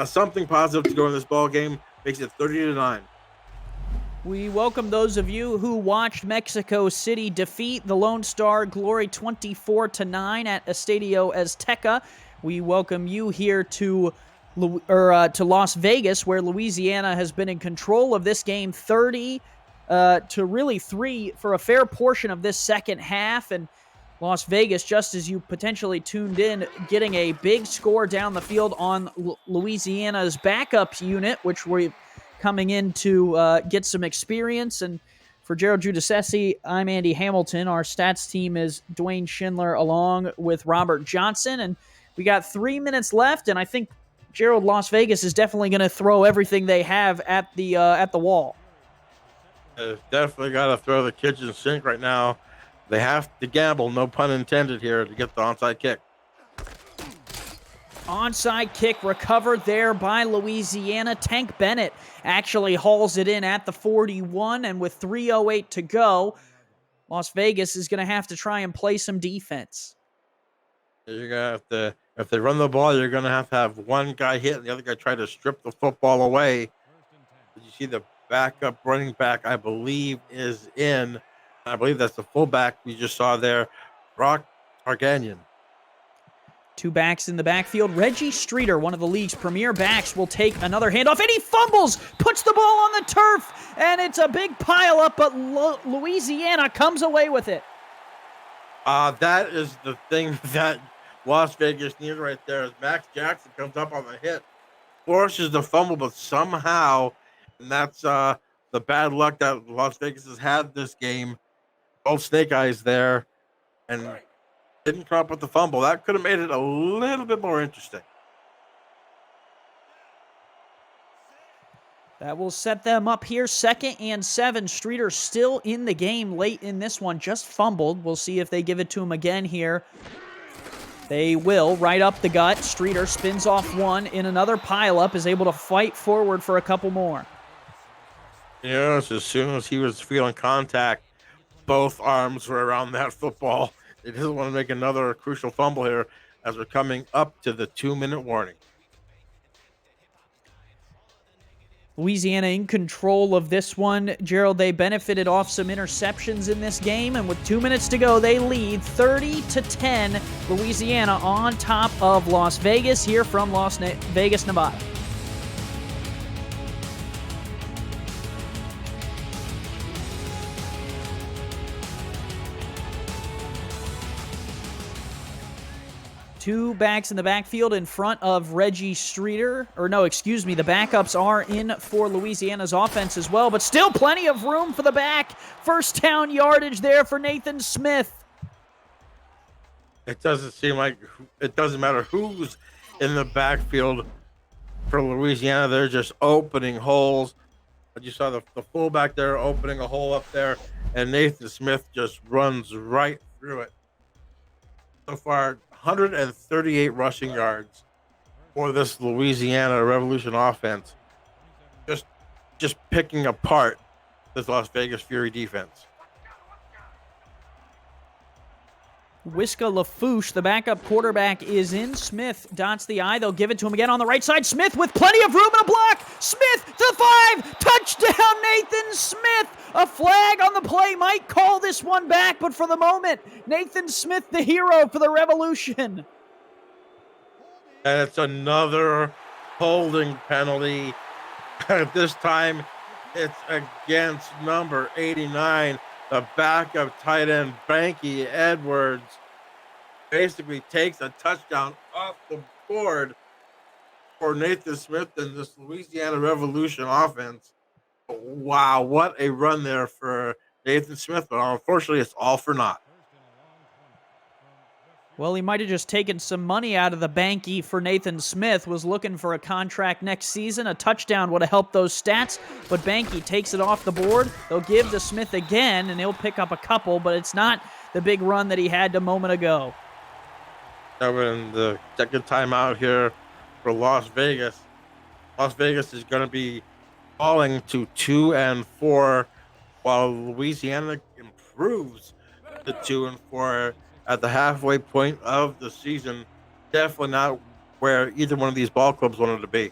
something positive to go in this ball game. Makes it 30-9. We welcome those of you who watched Mexico City defeat the Lone Star Glory 24-9 at Estadio Azteca. We welcome you here to Las Vegas, where Louisiana has been in control of this game 30 to really 3 for a fair portion of this second half. And Las Vegas, just as you potentially tuned in, getting a big score down the field on Louisiana's backup unit, which we're coming in to get some experience. And for Gerald Giudice, I'm Andy Hamilton. Our stats team is Dwayne Schindler along with Robert Johnson. And we got 3 minutes left, and I think Gerald, Las Vegas is definitely going to throw everything they have at the wall. Definitely got to throw the kitchen sink right now. They have to gamble, no pun intended here, to get the onside kick. Onside kick recovered there by Louisiana. Tank Bennett actually hauls it in at the 41, and with 3:08 to go, Las Vegas is going to have to try and play some defense. You're gonna have to, if they run the ball, you're gonna have one guy hit and the other guy try to strip the football away. You see the backup running back, I believe, is in. I believe that's the fullback we just saw there, Brock Targanian. Two backs in the backfield. Reggie Streeter, one of the league's premier backs, will take another handoff, and he fumbles, puts the ball on the turf, and it's a big pile up, but Louisiana comes away with it. That is the thing that Las Vegas needed right there. As Max Jackson comes up on the hit, forces the fumble, but somehow, and that's the bad luck that Las Vegas has had this game. Both Snake Eyes there, and didn't come up with the fumble. That could have made it a little bit more interesting. That will set them up here. 2nd and 7. Streeter still in the game late in this one. Just fumbled. We'll see if they give it to him again here. They will. Right up the gut. Streeter spins off one in another pileup. Is able to fight forward for a couple more. Yes, as soon as he was feeling contact, both arms were around that football. He doesn't want to make another crucial fumble here as we're coming up to the 2-minute warning. Louisiana in control of this one. Gerald, they benefited off some interceptions in this game, and with 2 minutes to go, they lead 30-10. Louisiana on top of Las Vegas here from Las Vegas, Nevada. Two backs in the backfield in front of Reggie Streeter. Or no, excuse me, the backups are in for Louisiana's offense as well, but still plenty of room for the back. First down yardage there for Nathan Smith. It doesn't seem like, it doesn't matter who's in the backfield for Louisiana. They're just opening holes. You saw the fullback there opening a hole up there, and Nathan Smith just runs right through it. So far, 138 rushing yards for this Louisiana Revolution offense. Just picking apart this Las Vegas Fury defense. Wiska Lafouche, the backup quarterback, is in. Smith dots the I. They'll give it to him again on the right side. Smith with plenty of room and a block. Smith to the 5. Touchdown, Nathan Smith. A flag on the play might call this one back, but for the moment, Nathan Smith, the hero for the Revolution. And it's another holding penalty. This time, it's against number 89. The backup tight end, Banky Edwards, basically takes a touchdown off the board for Nathan Smith and this Louisiana Revolution offense. Wow, what a run there for Nathan Smith, but unfortunately, it's all for naught. Well, he might have just taken some money out of the banky for Nathan Smith, was looking for a contract next season. A touchdown would have helped those stats, but Banky takes it off the board. They'll give to Smith again, and he'll pick up a couple, but it's not the big run that he had a moment ago. In the second time out here for Las Vegas. Las Vegas is going to be falling to 2-4, while Louisiana improves to 2-4. At the halfway point of the season. Definitely not where either one of these ball clubs wanted to be.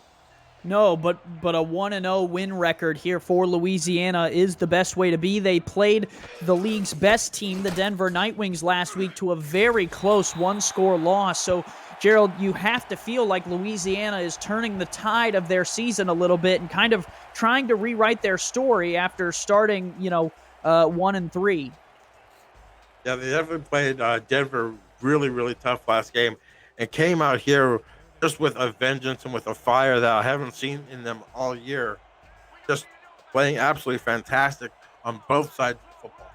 No, but a 1-0 win record here for Louisiana is the best way to be. They played the league's best team, the Denver Nightwings, last week to a very close one-score loss. So, Gerald, you have to feel like Louisiana is turning the tide of their season a little bit and kind of trying to rewrite their story after starting, 1-3. Yeah, they definitely played Denver really, really tough last game and came out here just with a vengeance and with a fire that I haven't seen in them all year. Just playing absolutely fantastic on both sides of the football.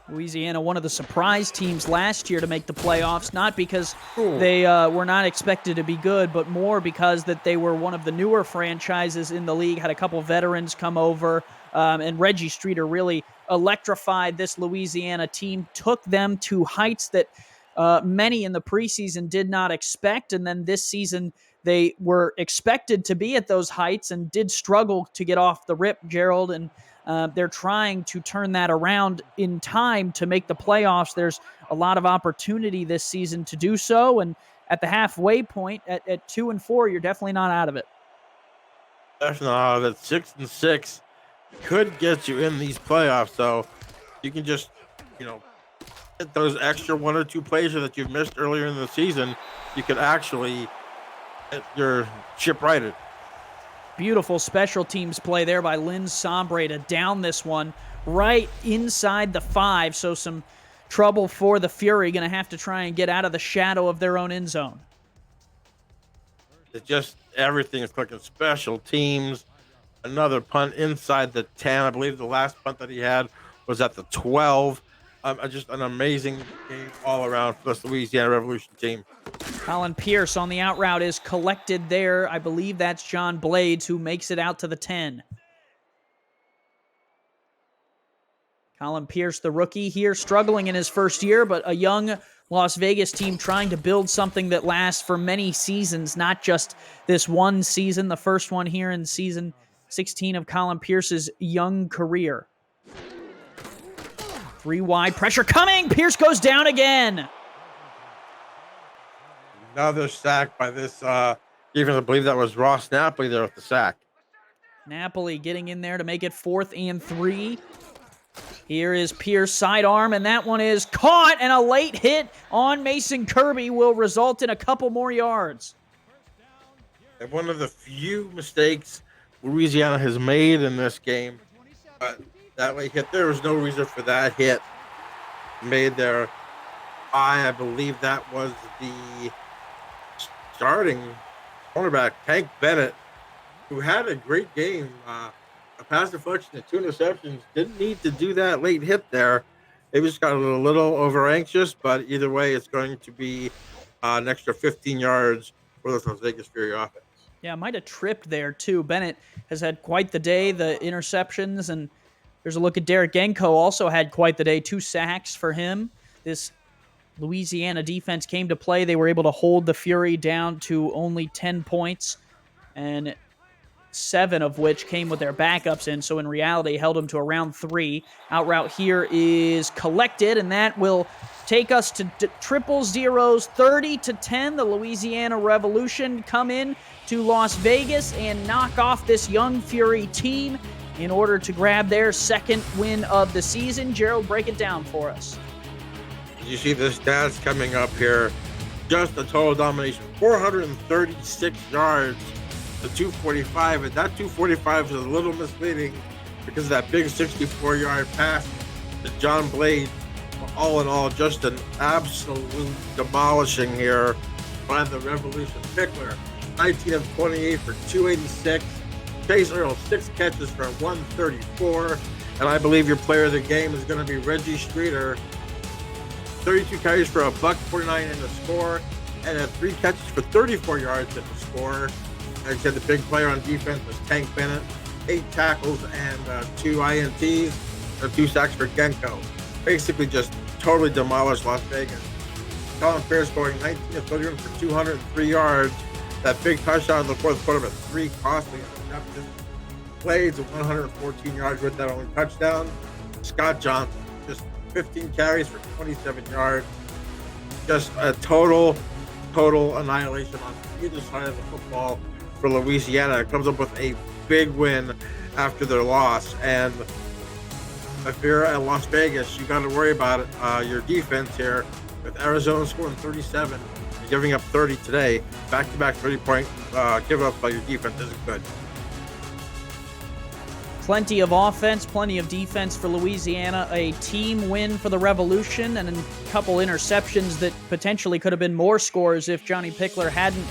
Louisiana, one of the surprise teams last year to make the playoffs, not because Cool. they were not expected to be good, but more because that they were one of the newer franchises in the league, had a couple veterans come over, and Reggie Streeter really electrified this Louisiana team, took them to heights that many in the preseason did not expect, and then this season they were expected to be at those heights and did struggle to get off the rip, Gerald, and they're trying to turn that around in time to make the playoffs. There's a lot of opportunity this season to do so. And at the halfway point, at 2-4, you're definitely not out of it. Definitely out of it. 6-6 could get you in these playoffs. So you can just, you know, get those extra one or two plays that you've missed earlier in the season. You could actually get your ship righted. Beautiful special teams play there by Lynn Sombre to down this one right inside the 5. So some trouble for the Fury. Going to have to try and get out of the shadow of their own end zone. It's just everything is clicking. Special teams, another punt inside the 10. I believe the last punt that he had was at the 12. Just an amazing game all around for this Louisiana Revolution team. Colin Pierce on the out route is collected there. I believe that's John Blades who makes it out to the 10. Colin Pierce, the rookie here, struggling in his first year, but a young Las Vegas team trying to build something that lasts for many seasons, not just this one season, the first one here in season 16 of Colin Pierce's young career. 3 wide, pressure coming. Pierce goes down again. Another sack by this even I believe that was Ross Napoli there with the sack. Napoli getting in there to make it 4th and 3. Here is Pierce sidearm, and that one is caught, and a late hit on Mason Kirby will result in a couple more yards. And one of the few mistakes Louisiana has made in this game, but that late hit, there was no reason for that hit made there. I believe that was the starting cornerback, Tank Bennett, who had a great game. A pass deflection and 2 interceptions. Didn't need to do that late hit there. They just got a little over anxious, but either way, it's going to be an extra 15 yards for the Las Vegas Fury offense. Yeah, might have tripped there too. Bennett has had quite the day, the interceptions, and there's a look at Derek Genko, also had quite the day, 2 sacks for him. This Louisiana defense came to play. They were able to hold the Fury down to only 10 points, and 7 of which came with their backups in, so in reality held them to around 3. Out route here is collected, and that will take us to triple zeros, 30-10. The Louisiana Revolution come in to Las Vegas and knock off this young Fury team in order to grab their 2nd win of the season. Gerald, break it down for us. You see the stats coming up here. Just a total domination. 436 yards to 245, and that 245 is a little misleading because of that big 64-yard pass to John Blade. All in all, just an absolute demolishing here by the Revolution. Pickler, 19 of 28 for 286. Chase Earl, 6 catches for 134. And I believe your player of the game is going to be Reggie Streeter. 32 carries for $149 in the score, and had 3 catches for 34 yards in the score. Like I said, the big player on defense was Tank Bennett, 8 tackles and 2 INTs, and 2 sacks for Genko. Basically just totally demolished Las Vegas. Colin Pierce scoring 19 of 31 for 203 yards. That big touchdown in the 4th quarter with 3 costly interceptions. Blades of 114 yards with that only touchdown. Scott Johnson, just 15 carries for 27 yards. Just a total annihilation on either side of the football for Louisiana. It comes up with a big win after their loss. And if you're at Las Vegas, you got to worry about your defense here. With Arizona scoring 37 and giving up 30 today, back-to-back 30-point give up by your defense isn't good. Plenty of offense, plenty of defense for Louisiana, a team win for the Revolution, and a couple interceptions that potentially could have been more scores if Johnny Pickler hadn't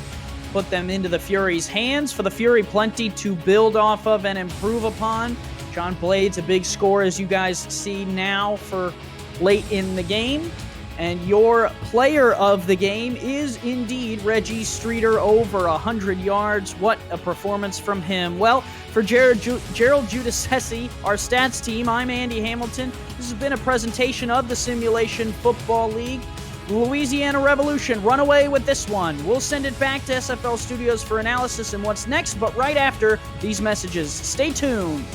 put them into the Fury's hands. For the Fury, plenty to build off of and improve upon. John Blades, a big score, as you guys see now, for late in the game. And your player of the game is indeed Reggie Streeter, over 100 yards. What a performance from him. Well, for Gerald Giudice, our stats team, I'm Andy Hamilton. This has been a presentation of the Simulation Football League. Louisiana Revolution, run away with this one. We'll send it back to SFL Studios for analysis and what's next, but right after these messages. Stay tuned.